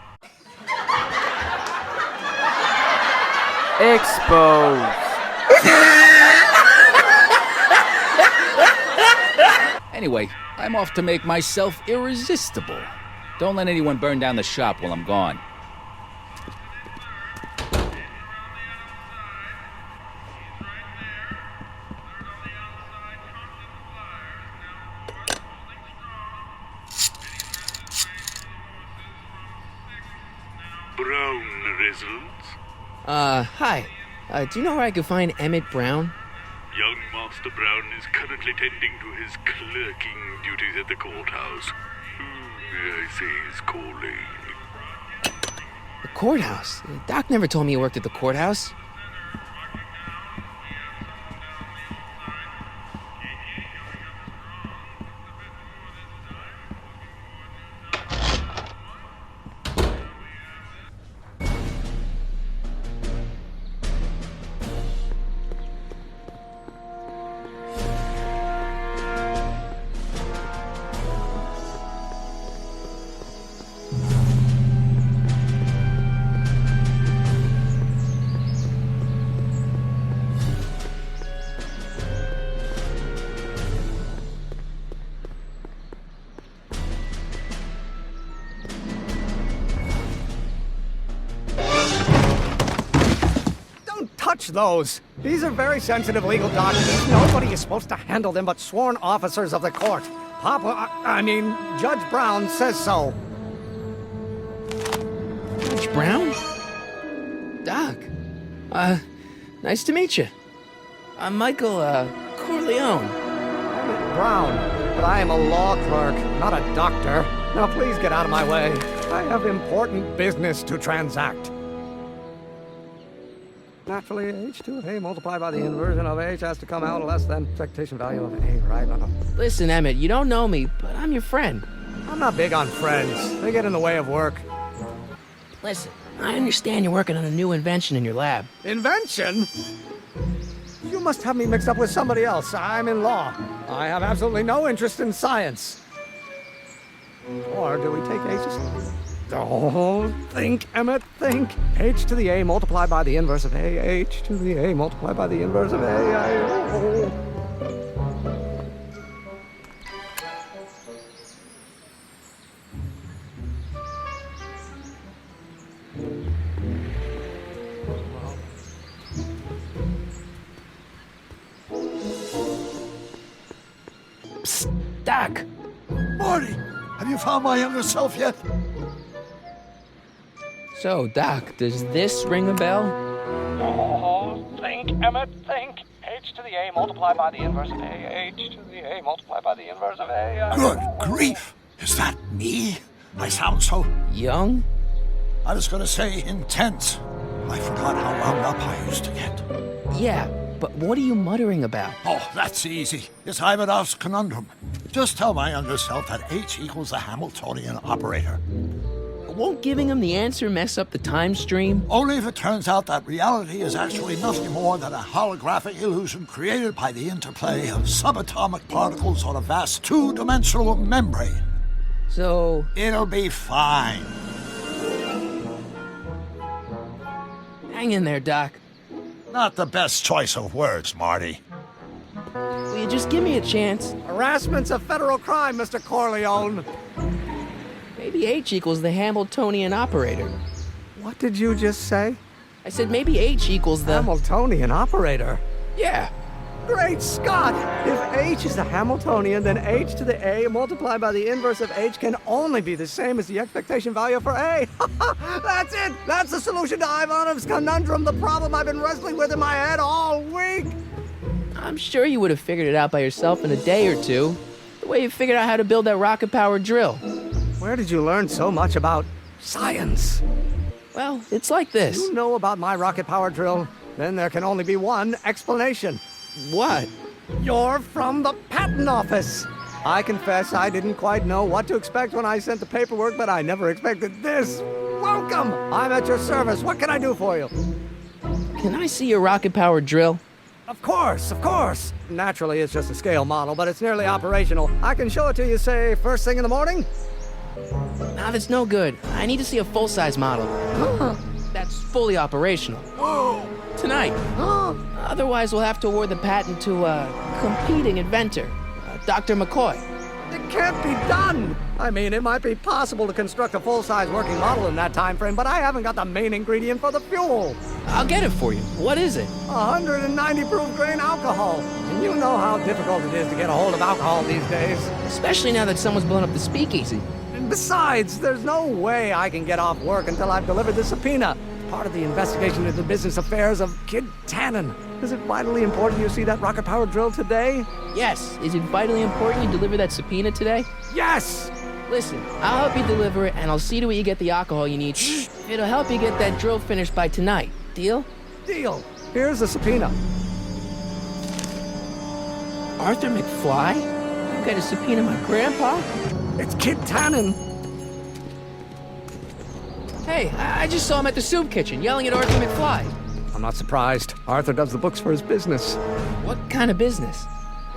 Speaker 1: Exposed.
Speaker 10: Anyway, I'm off to make myself irresistible. Don't let anyone burn down the shop while I'm gone.
Speaker 11: Brown residence?
Speaker 2: Hi. Do you know where I could find Emmett Brown?
Speaker 11: Young Master Brown is currently tending to his clerking duties at the courthouse. Who may I say is calling?
Speaker 2: The courthouse? Doc never told me he worked at the courthouse.
Speaker 12: Touch those. These are very sensitive legal documents. Nobody is supposed to handle them but sworn officers of the court. Judge Brown says so.
Speaker 2: Judge Brown? Doc. Nice to meet you. I'm Michael, Corleone.
Speaker 12: Brown, but I am a law clerk, not a doctor. Now please get out of my way. I have important business to transact. Naturally, h to the a multiplied by the inversion of h has to come out less than expectation value of a, right?
Speaker 2: Listen, Emmett, you don't know me, but I'm your friend.
Speaker 12: I'm not big on friends. They get in the way of work.
Speaker 2: Listen, I understand you're working on a new invention in your lab.
Speaker 12: Invention? You must have me mixed up with somebody else. I'm in law. I have absolutely no interest in science. Or do we take h's? Don't think, Emmett, think. H to the a multiplied by the inverse of a. H to the a multiplied by the inverse of a.
Speaker 2: Psst, Doc.
Speaker 3: Marty, have you found my younger self yet?
Speaker 2: So, Doc, does this ring a bell?
Speaker 12: Oh, think, Emmett, think. H to the a multiplied by the inverse of a. H to the a multiplied by the inverse of a.
Speaker 3: Good grief! Is that me? I sound so...
Speaker 2: young?
Speaker 3: I was gonna say intense. I forgot how wound up I used to get.
Speaker 2: Yeah, but what are you muttering about?
Speaker 3: Oh, that's easy. It's Ivanov's conundrum. Just tell my younger self that H equals the Hamiltonian operator.
Speaker 2: Won't giving him the answer mess up the time stream?
Speaker 3: Only if it turns out that reality is actually nothing more than a holographic illusion created by the interplay of subatomic particles on a vast two-dimensional membrane.
Speaker 2: So...
Speaker 3: it'll be fine.
Speaker 2: hang in there, Doc.
Speaker 3: Not the best choice of words, Marty.
Speaker 2: Will you just give me a chance?
Speaker 12: Harassment's a federal crime, Mr. Corleone.
Speaker 2: Maybe H equals the Hamiltonian operator.
Speaker 12: What did you just say?
Speaker 2: I said maybe H equals the...
Speaker 12: Hamiltonian operator?
Speaker 2: Yeah.
Speaker 12: Great Scott! If H is the Hamiltonian, then H to the A multiplied by the inverse of H can only be the same as the expectation value for A. That's it! That's the solution to Ivanov's conundrum, the problem I've been wrestling with in my head all week!
Speaker 2: I'm sure you would have figured it out by yourself in a day or two. The way you figured out how to build that rocket-powered drill.
Speaker 12: Where did you learn so much about science?
Speaker 2: Well, it's like this.
Speaker 12: You know about my rocket-powered drill? Then there can only be one explanation.
Speaker 2: What?
Speaker 12: You're from the patent office. I confess I didn't quite know what to expect when I sent the paperwork, but I never expected this. Welcome! I'm at your service. What can I do for you?
Speaker 2: Can I see your rocket-powered drill?
Speaker 12: Of course. Naturally, it's just a scale model, but it's nearly operational. I can show it to you, say, first thing in the morning?
Speaker 2: Nah, that's no good. I need to see a full-size model. That's fully operational. Tonight. Otherwise, we'll have to award the patent to a competing inventor, Dr. McCoy.
Speaker 12: It can't be done! I mean, it might be possible to construct a full-size working model in that time frame, but I haven't got the main ingredient for the fuel.
Speaker 2: I'll get it for you. What is it?
Speaker 12: 190 proof grain alcohol. And you know how difficult it is to get a hold of alcohol these days.
Speaker 2: Especially now that someone's blown up the speakeasy.
Speaker 12: And besides, there's no way I can get off work until I've delivered the subpoena. Part of the investigation into the business affairs of Kid Tannen. Is it vitally important you see that rocket-powered drill today?
Speaker 2: Yes. Is it vitally important you deliver that subpoena today?
Speaker 12: Yes!
Speaker 2: Listen, I'll help you deliver it, and I'll see to it you get the alcohol you need. It'll help you get that drill finished by tonight. Deal?
Speaker 12: Deal. Here's the subpoena.
Speaker 2: Arthur McFly? You got to subpoena my grandpa?
Speaker 12: It's Kid Tannen.
Speaker 2: Hey, I just saw him at the soup kitchen, yelling at Arthur McFly.
Speaker 12: I'm not surprised. Arthur does the books for his business.
Speaker 2: What kind of business?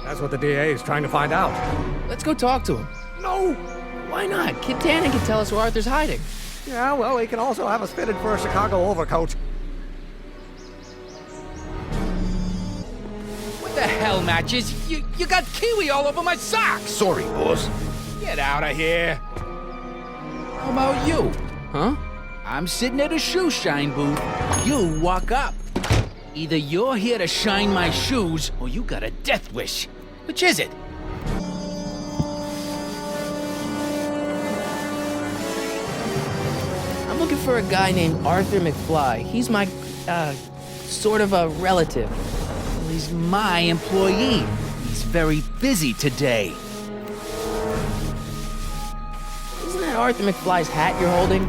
Speaker 12: That's what the DA is trying to find out.
Speaker 2: Let's go talk to him.
Speaker 12: No!
Speaker 2: Why not? Kid Tannen can tell us where Arthur's hiding.
Speaker 12: Yeah, well, he can also have us fitted for a Chicago overcoat.
Speaker 10: What the hell, Matches? You got kiwi all over my socks!
Speaker 6: Sorry, boss.
Speaker 10: Get out of here! How about you?
Speaker 2: Huh?
Speaker 10: I'm sitting at a shoe shine booth. You walk up. Either you're here to shine my shoes, or you got a death wish. Which is it?
Speaker 2: I'm looking for a guy named Arthur McFly. He's my, sort of a relative.
Speaker 10: Well, he's my employee. He's very busy today.
Speaker 2: Isn't that Arthur McFly's hat you're holding?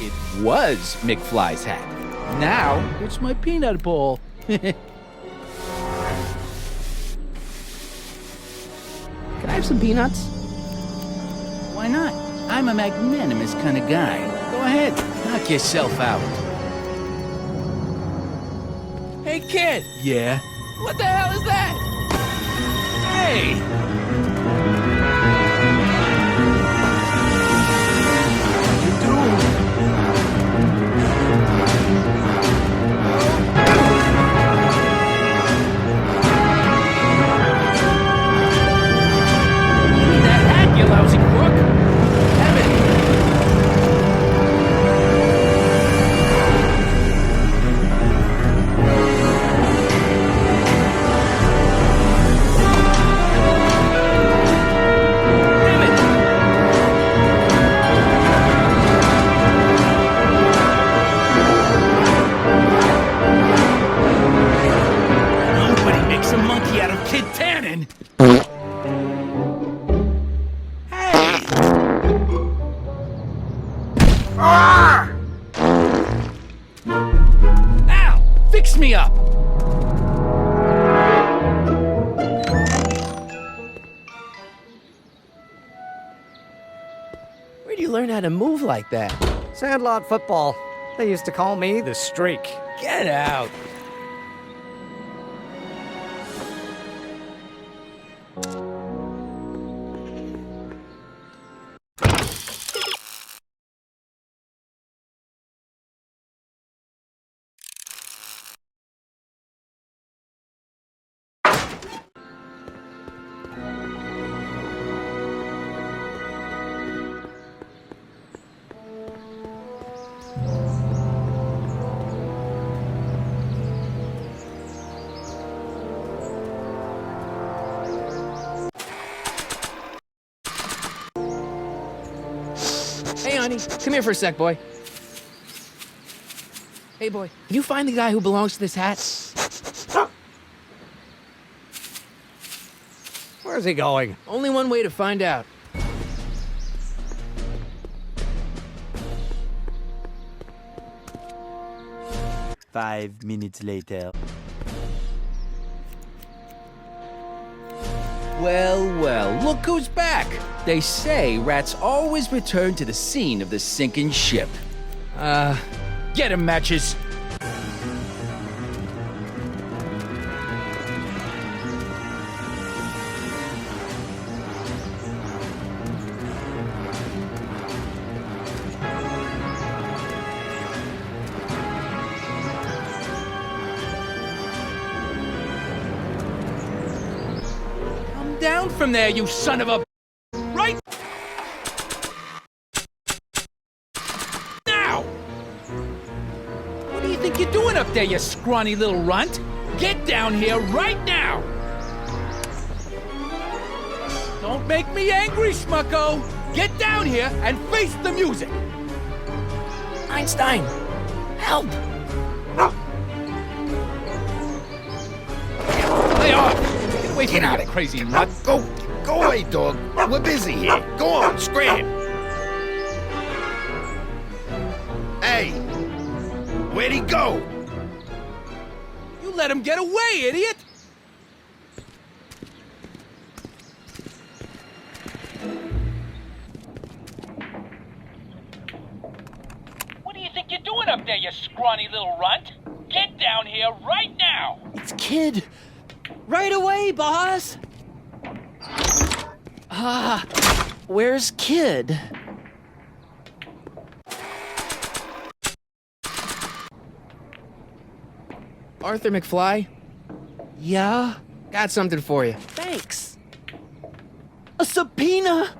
Speaker 10: It was McFly's hat. Now, it's my peanut ball.
Speaker 2: Can I have some peanuts?
Speaker 10: Why not? I'm a magnanimous kind of guy. Go ahead, knock yourself out.
Speaker 2: Hey, kid!
Speaker 10: Yeah?
Speaker 2: What the hell is that?
Speaker 10: Hey! Me up!
Speaker 2: Where do you learn how to move like that?
Speaker 12: Sandlot football. They used to call me the Streak.
Speaker 10: Get out!
Speaker 2: Hey, honey, come here for a sec, boy. Hey, boy, can you find the guy who belongs to this hat?
Speaker 12: Where's he going?
Speaker 2: Only one way to find out.
Speaker 13: Five minutes later.
Speaker 10: Well, well, look who's back! They say rats always return to the scene of the sinking ship. Get him, Matches! Come down from there, you son of a... Right now! What do you think you're doing up there, you scrawny little runt? Get down here right now! Don't make me angry, schmucko! Get down here and face the music!
Speaker 2: Einstein, help!
Speaker 10: Lay off! Get away from me, you crazy nut!
Speaker 14: Go away, dog. We're busy here. Go on, scram. Hey, where'd he go?
Speaker 10: You let him get away, idiot! What do you think you're doing up there, you scrawny little runt? Get down here right now!
Speaker 5: It's Kid. Right away, boss. Where's Kid?
Speaker 2: Arthur McFly?
Speaker 5: Yeah?
Speaker 2: Got something for you.
Speaker 5: Thanks. A subpoena?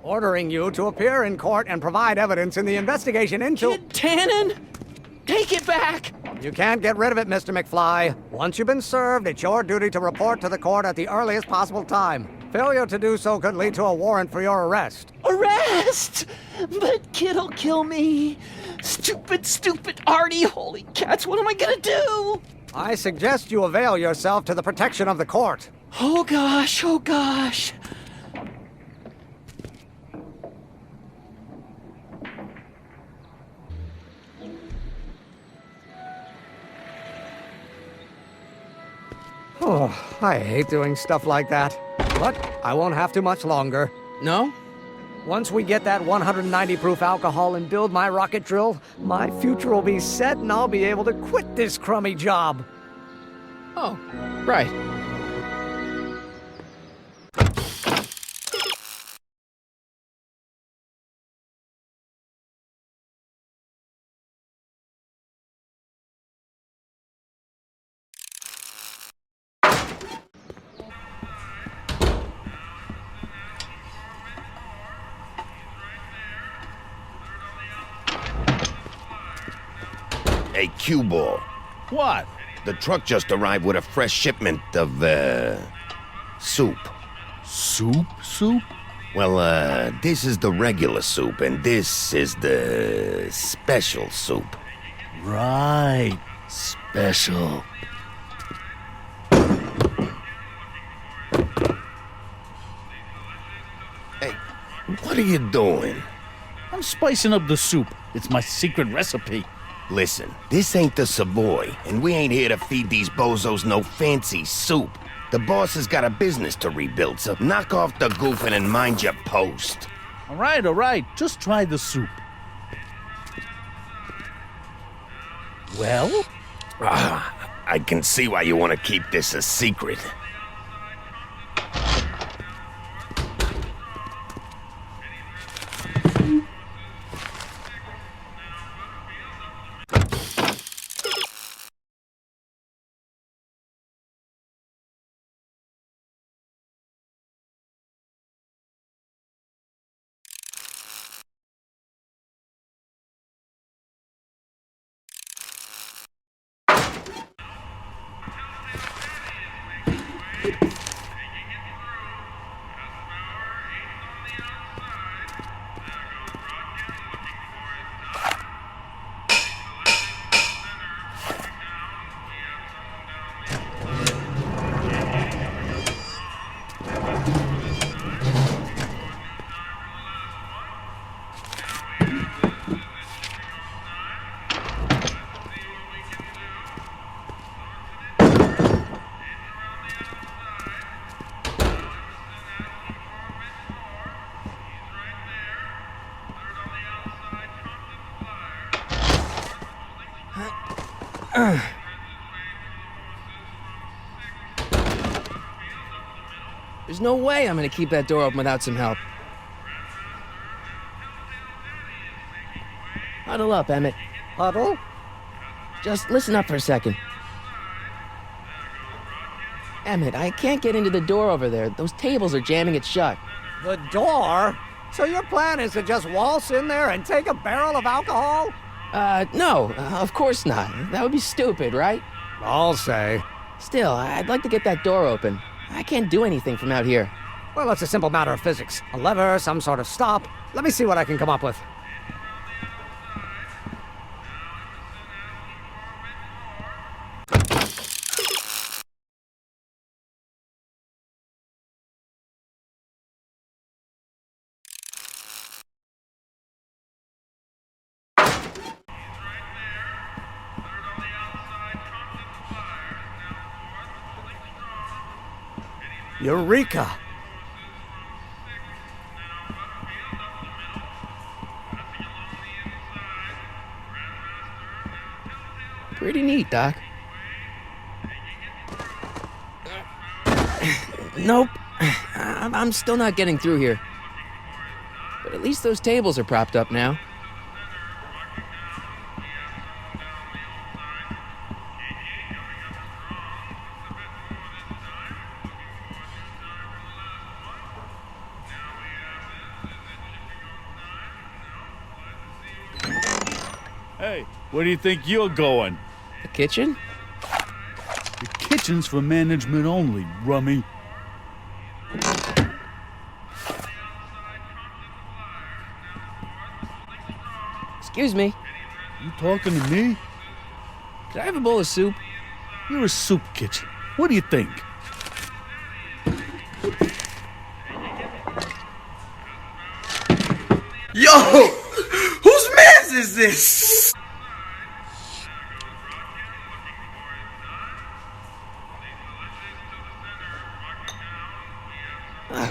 Speaker 12: Ordering you to appear in court and provide evidence in the investigation into...
Speaker 5: Kid Tannen? Take it back!
Speaker 12: You can't get rid of it, Mr. McFly. Once you've been served, it's your duty to report to the court at the earliest possible time. Failure to do so could lead to a warrant for your arrest.
Speaker 5: Arrest! But Kid'll kill me. Stupid Artie. Holy cats, what am I gonna do?
Speaker 12: I suggest you avail yourself to the protection of the court.
Speaker 5: Oh gosh.
Speaker 12: Oh, I hate doing stuff like that. But I won't have to much longer.
Speaker 2: No?
Speaker 12: Once we get that 190 proof alcohol and build my rocket drill, my future will be set and I'll be able to quit this crummy job.
Speaker 2: Oh, right.
Speaker 14: Hey, cue ball.
Speaker 6: What?
Speaker 14: The truck just arrived with a fresh shipment of, soup.
Speaker 6: Soup?
Speaker 14: Well, this is the regular soup, and this is the special soup.
Speaker 6: Right. Special.
Speaker 14: Hey, what are you doing?
Speaker 6: I'm spicing up the soup. It's my secret recipe.
Speaker 14: Listen, this ain't the Savoy, and we ain't here to feed these bozos no fancy soup. The boss has got a business to rebuild, so knock off the goofing and mind your post.
Speaker 6: All right. Just try the soup. Well?
Speaker 14: I can see why you want to keep this a secret.
Speaker 2: There's no way I'm gonna keep that door open without some help. Huddle up, Emmett.
Speaker 12: Huddle?
Speaker 2: Just listen up for a second. Emmett, I can't get into the door over there. Those tables are jamming it shut.
Speaker 12: The door? So your plan is to just waltz in there and take a barrel of alcohol?
Speaker 2: No, of course not. That would be stupid, right?
Speaker 12: I'll say.
Speaker 2: Still, I'd like to get that door open. I can't do anything from out here.
Speaker 12: Well, it's a simple matter of physics. A lever, some sort of stop. Let me see what I can come up with. Eureka!
Speaker 2: Pretty neat, Doc. Nope. I'm still not getting through here. But at least those tables are propped up now.
Speaker 6: Hey, where do you think you're going?
Speaker 2: The kitchen?
Speaker 6: The kitchen's for management only, rummy.
Speaker 2: Excuse me.
Speaker 6: You talking to me?
Speaker 2: Could I have a bowl of soup?
Speaker 6: You're a soup kitchen. What do you think?
Speaker 15: Yo! Whose mans is this?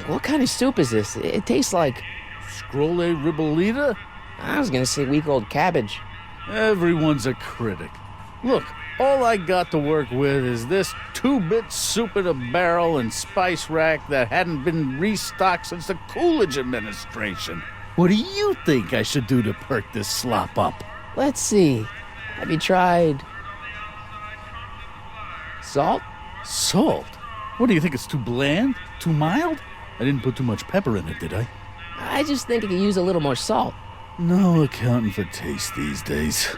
Speaker 2: What kind of soup is this? It tastes like...
Speaker 6: Scrolle ribolita?
Speaker 2: I was gonna say week-old cabbage.
Speaker 6: Everyone's a critic. Look, all I got to work with is this 2-bit soup in a barrel and spice rack that hadn't been restocked since the Coolidge administration. What do you think I should do to perk this slop up?
Speaker 2: Let's see. Have you tried... salt?
Speaker 6: Salt? What do you think, it's too bland? Too mild? I didn't put too much pepper in it, did I?
Speaker 2: I just think it could use a little more salt.
Speaker 6: No accounting for taste these days.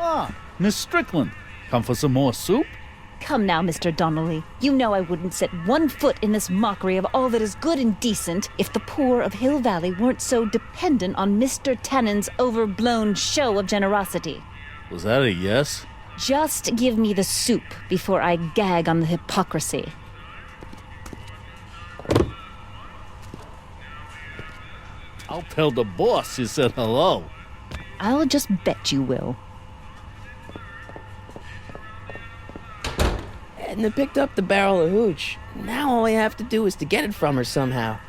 Speaker 6: Ah, Miss Strickland, come for some more soup?
Speaker 9: Come now, Mr. Donnelly. You know I wouldn't set one foot in this mockery of all that is good and decent if the poor of Hill Valley weren't so dependent on Mr. Tannen's overblown show of generosity.
Speaker 6: Was that a yes?
Speaker 9: Just give me the soup before I gag on the hypocrisy.
Speaker 6: I'll tell the boss you said hello.
Speaker 9: I'll just bet you will.
Speaker 2: Edna picked up the barrel of hooch. Now all I have to do is to get it from her somehow.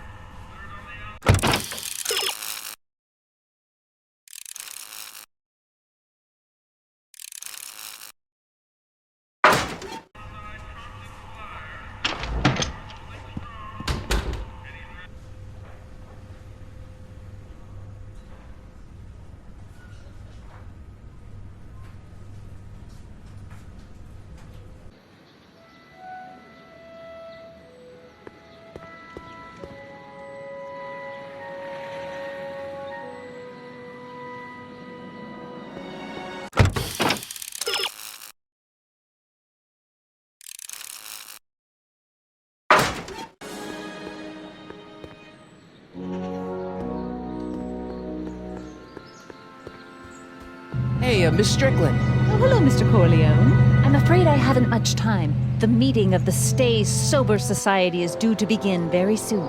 Speaker 2: Hey, Miss Strickland.
Speaker 9: Oh, hello, Mr. Corleone. I'm afraid I haven't much time. The meeting of the Stay Sober Society is due to begin very soon.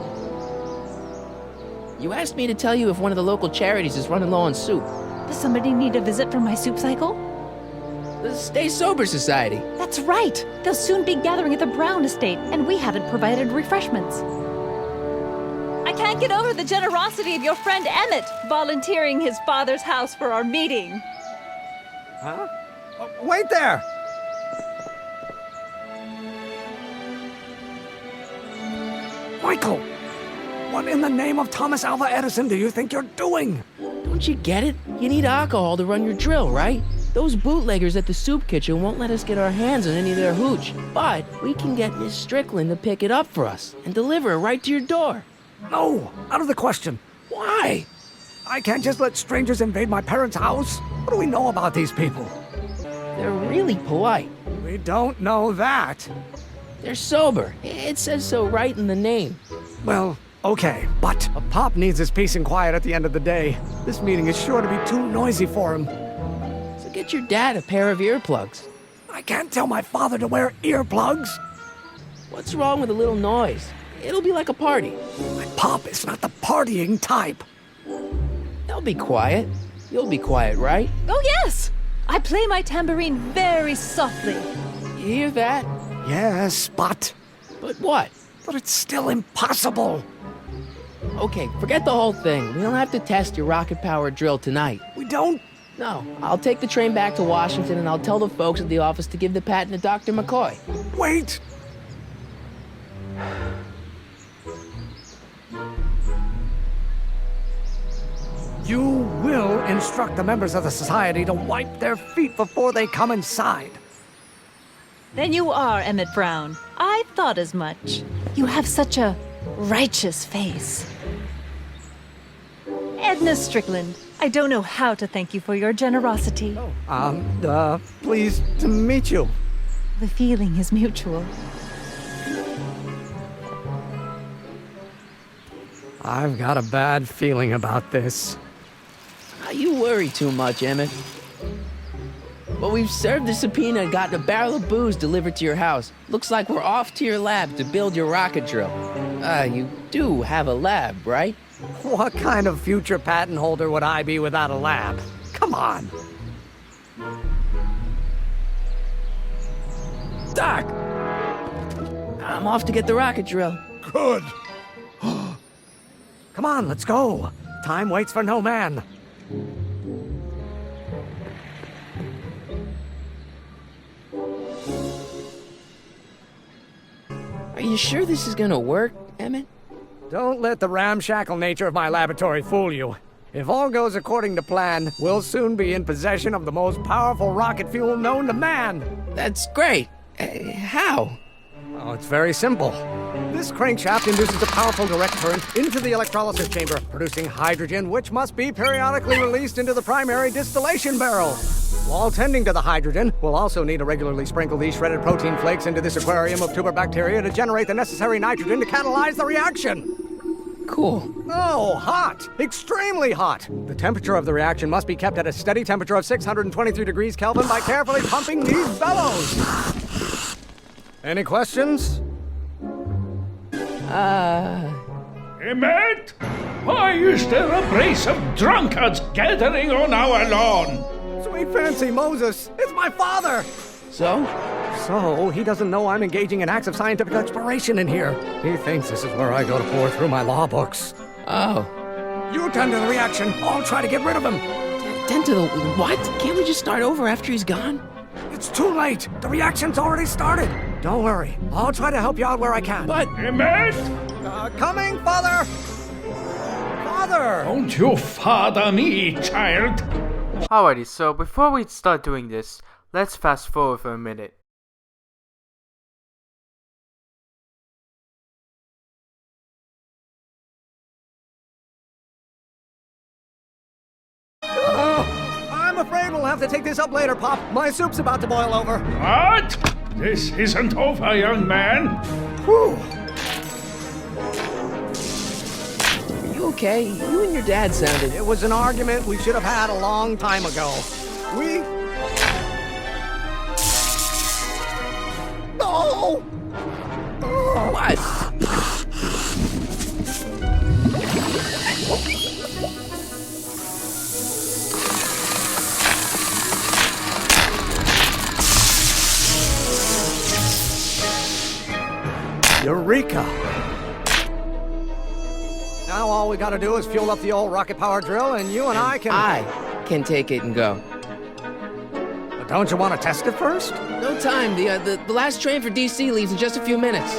Speaker 2: You asked me to tell you if one of the local charities is running low on soup.
Speaker 9: Does somebody need a visit from my soup cycle?
Speaker 2: The Stay Sober Society.
Speaker 9: That's right! They'll soon be gathering at the Brown estate, and we haven't provided refreshments. I can't get over the generosity of your friend Emmett, volunteering his father's house for our meeting.
Speaker 12: Huh? Wait there! Michael! What in the name of Thomas Alva Edison do you think you're doing?
Speaker 2: Don't you get it? You need alcohol to run your drill, right? Those bootleggers at the soup kitchen won't let us get our hands on any of their hooch. But we can get Miss Strickland to pick it up for us and deliver it right to your door.
Speaker 12: No, out of the question. Why? I can't just let strangers invade my parents' house. What do we know about these people?
Speaker 2: They're really polite.
Speaker 12: We don't know that.
Speaker 2: They're sober. It says so right in the name.
Speaker 12: Well, okay, but a pop needs his peace and quiet at the end of the day. This meeting is sure to be too noisy for him.
Speaker 2: So get your dad a pair of earplugs.
Speaker 12: I can't tell my father to wear earplugs.
Speaker 2: What's wrong with a little noise? It'll be like a party.
Speaker 12: My pop is not the partying type.
Speaker 2: They'll be quiet. You'll be quiet, right?
Speaker 9: Oh, yes! I play my tambourine very softly.
Speaker 2: You hear that?
Speaker 12: Yes, but...
Speaker 2: But what?
Speaker 12: But it's still impossible.
Speaker 2: Okay, forget the whole thing. We don't have to test your rocket-powered drill tonight.
Speaker 12: We don't?
Speaker 2: No. I'll take the train back to Washington and I'll tell the folks at the office to give the patent to Dr. McCoy.
Speaker 12: Wait! You will instruct the members of the society to wipe their feet before they come inside.
Speaker 9: Then you are Emmett Brown. I thought as much. You have such a righteous face. Edna Strickland, I don't know how to thank you for your generosity.
Speaker 12: Pleased to meet you.
Speaker 9: The feeling is mutual.
Speaker 12: I've got a bad feeling about this.
Speaker 2: You worry too much, Emmett. Well, we've served the subpoena and gotten a barrel of booze delivered to your house. Looks like we're off to your lab to build your rocket drill. You do have a lab, right?
Speaker 12: What kind of future patent holder would I be without a lab? Come on.
Speaker 2: Doc! I'm off to get the rocket drill.
Speaker 3: Good.
Speaker 12: Come on, let's go. Time waits for no man.
Speaker 2: Are you sure this is gonna work, Emmett?
Speaker 12: Don't let the ramshackle nature of my laboratory fool you. If all goes according to plan, we'll soon be in possession of the most powerful rocket fuel known to man.
Speaker 2: That's great. How?
Speaker 12: Oh, it's very simple. This crankshaft induces a powerful direct current into the electrolysis chamber, producing hydrogen, which must be periodically released into the primary distillation barrel. While tending to the hydrogen, we'll also need to regularly sprinkle these shredded protein flakes into this aquarium of tuber bacteria to generate the necessary nitrogen to catalyze the reaction.
Speaker 2: Cool.
Speaker 12: Oh, hot! Extremely hot! The temperature of the reaction must be kept at a steady temperature of 623 degrees Kelvin by carefully pumping these bellows. Any questions?
Speaker 16: Emmett? Why is there a brace of drunkards gathering on our lawn?
Speaker 12: Sweet fancy Moses, it's my father!
Speaker 2: So?
Speaker 12: So, he doesn't know I'm engaging in acts of scientific exploration in here. He thinks this is where I go to pour through my law books.
Speaker 2: Oh.
Speaker 12: You tend to the reaction. I'll try to get rid of him.
Speaker 2: Tend to the what? Can't we just start over after he's gone?
Speaker 12: It's too late. The reaction's already started. Don't worry. I'll try to help you out where I can.
Speaker 2: But...
Speaker 16: Emmett?
Speaker 12: Coming, Father! Father!
Speaker 16: Don't you father me, child.
Speaker 1: Alrighty, so before we start doing this, let's fast forward for a minute.
Speaker 12: I'm afraid we'll have to take this up later, Pop. My soup's about to boil over.
Speaker 16: What? This isn't over, young man.
Speaker 12: Whew.
Speaker 2: Are you okay? You and your dad sounded...
Speaker 12: It was an argument we should have had a long time ago. Oh, Oh!
Speaker 2: What?
Speaker 12: Eureka! Now all we gotta do is fuel up the old rocket power drill and you and I can...
Speaker 2: I can take it and go.
Speaker 12: But don't you want to test it first?
Speaker 2: No time. The last train for DC leaves in just a few minutes.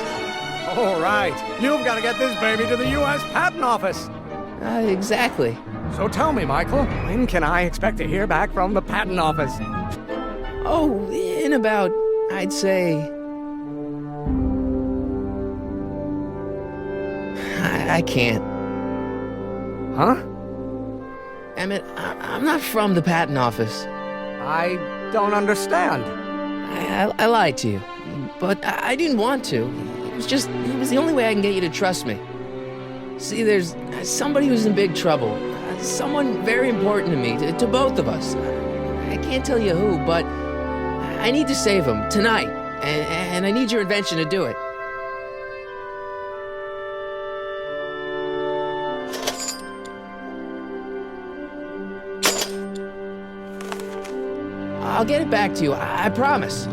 Speaker 12: All right. You've got to get this baby to the U.S. Patent Office.
Speaker 2: Exactly.
Speaker 12: So tell me, Michael, when can I expect to hear back from the Patent Office?
Speaker 2: Oh, in about, I'd say... I can't.
Speaker 12: Huh?
Speaker 2: Emmett, I'm not from the Patent Office.
Speaker 12: I don't understand.
Speaker 2: I lied to you, but I didn't want to. It was the only way I can get you to trust me. See, there's somebody who's in big trouble. Someone very important to me, to both of us. I can't tell you who, but I need to save him tonight, and I need your invention to do it. I'll get it back to you, I promise.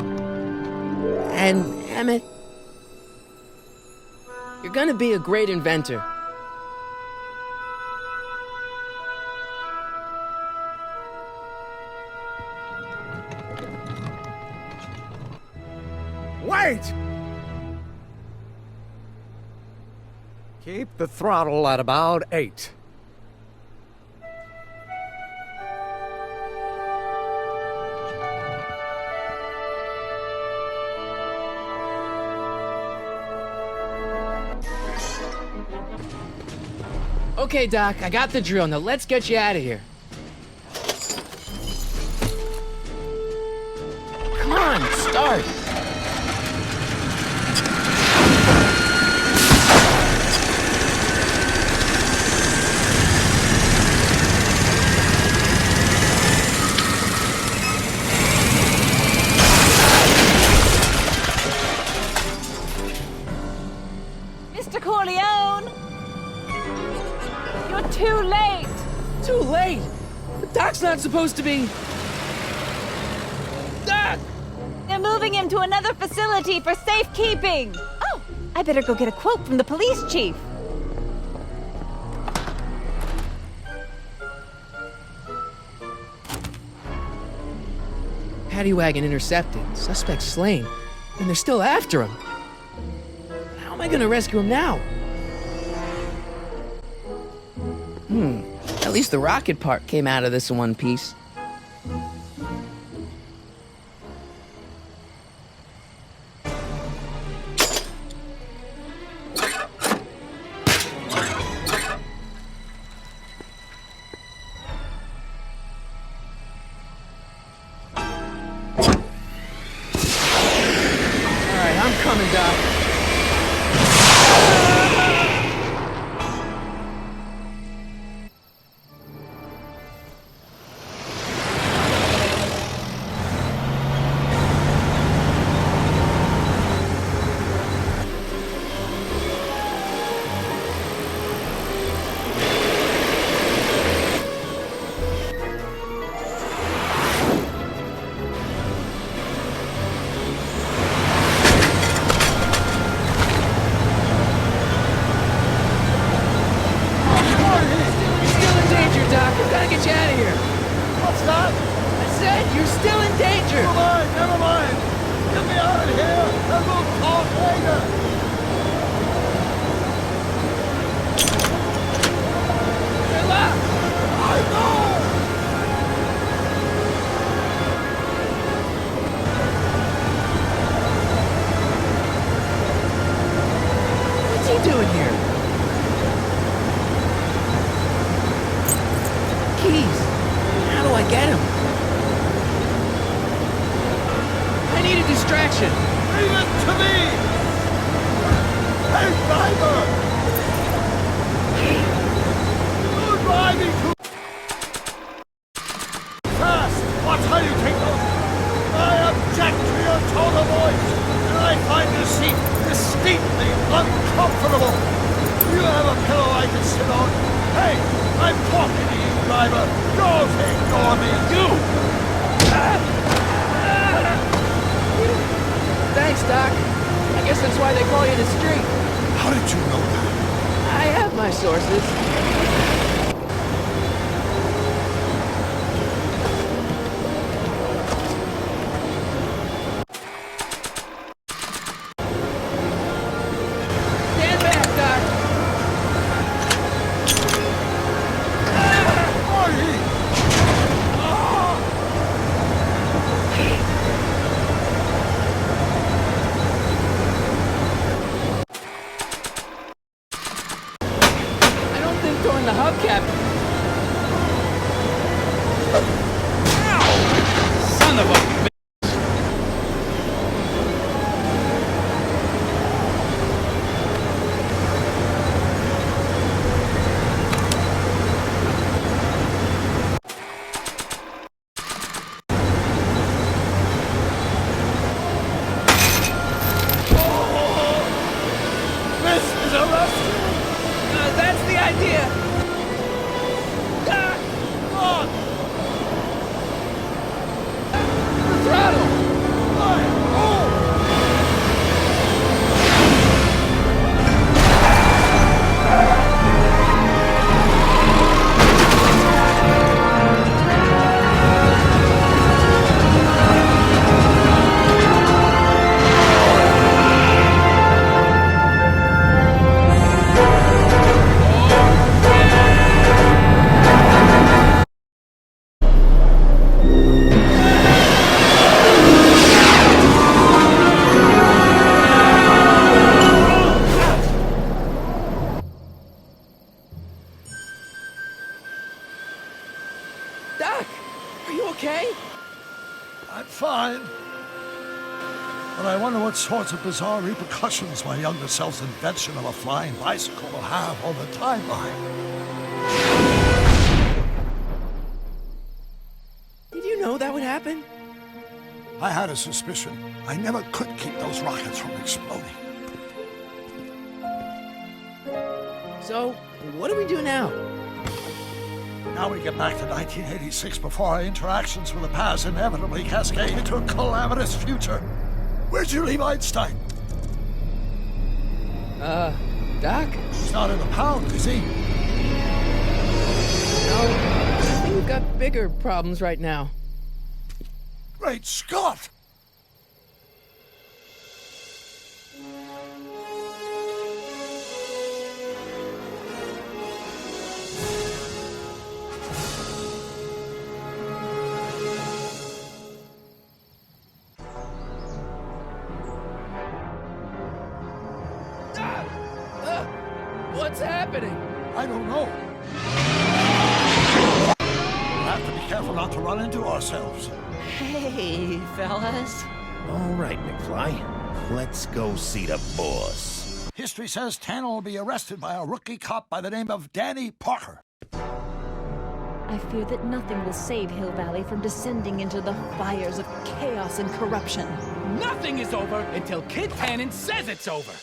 Speaker 2: And, Emmett, you're gonna be a great inventor.
Speaker 12: Wait! Keep the throttle at about 8.
Speaker 2: Okay, Doc, I got the drill. Now let's get you out of here. Come on, start.
Speaker 9: Mr. Corleone! You're too late!
Speaker 2: Too late? The Doc's not supposed to be... Doc!
Speaker 9: They're moving him to another facility for safekeeping! Oh, I better go get a quote from the police chief.
Speaker 2: Paddy wagon intercepted. Suspect slain. And they're still after him. How am I gonna rescue him now? At least the rocket part came out of this in one piece. Alright, I'm coming, Doc. What's he doing here? Keys. How do I get him? I need a distraction.
Speaker 3: Leave it to me! Hey, driver! You're driving too fast! Watch how you take those! I object to your tone of voice, and I find driver! Don't ignore me! You!
Speaker 2: Thanks, Doc. I guess that's why they call you the street.
Speaker 3: How did you know that?
Speaker 2: I have my sources. Stand back, Doc. I don't think throwing the hubcap.
Speaker 6: Son of a...
Speaker 3: This is a rescue!
Speaker 2: That's the idea.
Speaker 3: Come on!
Speaker 2: The throttle. Doc, are you okay?
Speaker 3: I'm fine. But I wonder what sorts of bizarre repercussions my younger self's invention of a flying bicycle will have on the timeline.
Speaker 2: Did you know that would happen?
Speaker 3: I had a suspicion. I never could keep those rockets from exploding.
Speaker 2: So, what do we do now?
Speaker 3: Now we get back to 1986 before our interactions with the past inevitably cascade into a calamitous future. Where'd you leave Einstein?
Speaker 2: Doc?
Speaker 3: He's not in the pound, is he?
Speaker 2: No, I think we've got bigger problems right now.
Speaker 3: Great Scott!
Speaker 2: What's happening?
Speaker 3: I don't know. We'll have to be careful not to run into ourselves.
Speaker 5: Hey, fellas.
Speaker 14: All right, McFly. Let's go see the boss.
Speaker 3: History says Tanner will be arrested by a rookie cop by the name of Danny Parker.
Speaker 9: I fear that nothing will save Hill Valley from descending into the fires of chaos and corruption.
Speaker 10: Nothing is over until Kid Tannen says it's over.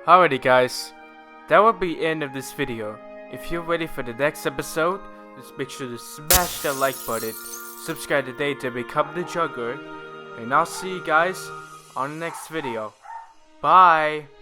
Speaker 1: Alrighty guys, that will be the end of this video. If you're ready for the next episode, just make sure to smash that like button, subscribe today to become the Juggler, and I'll see you guys on the next video. Bye!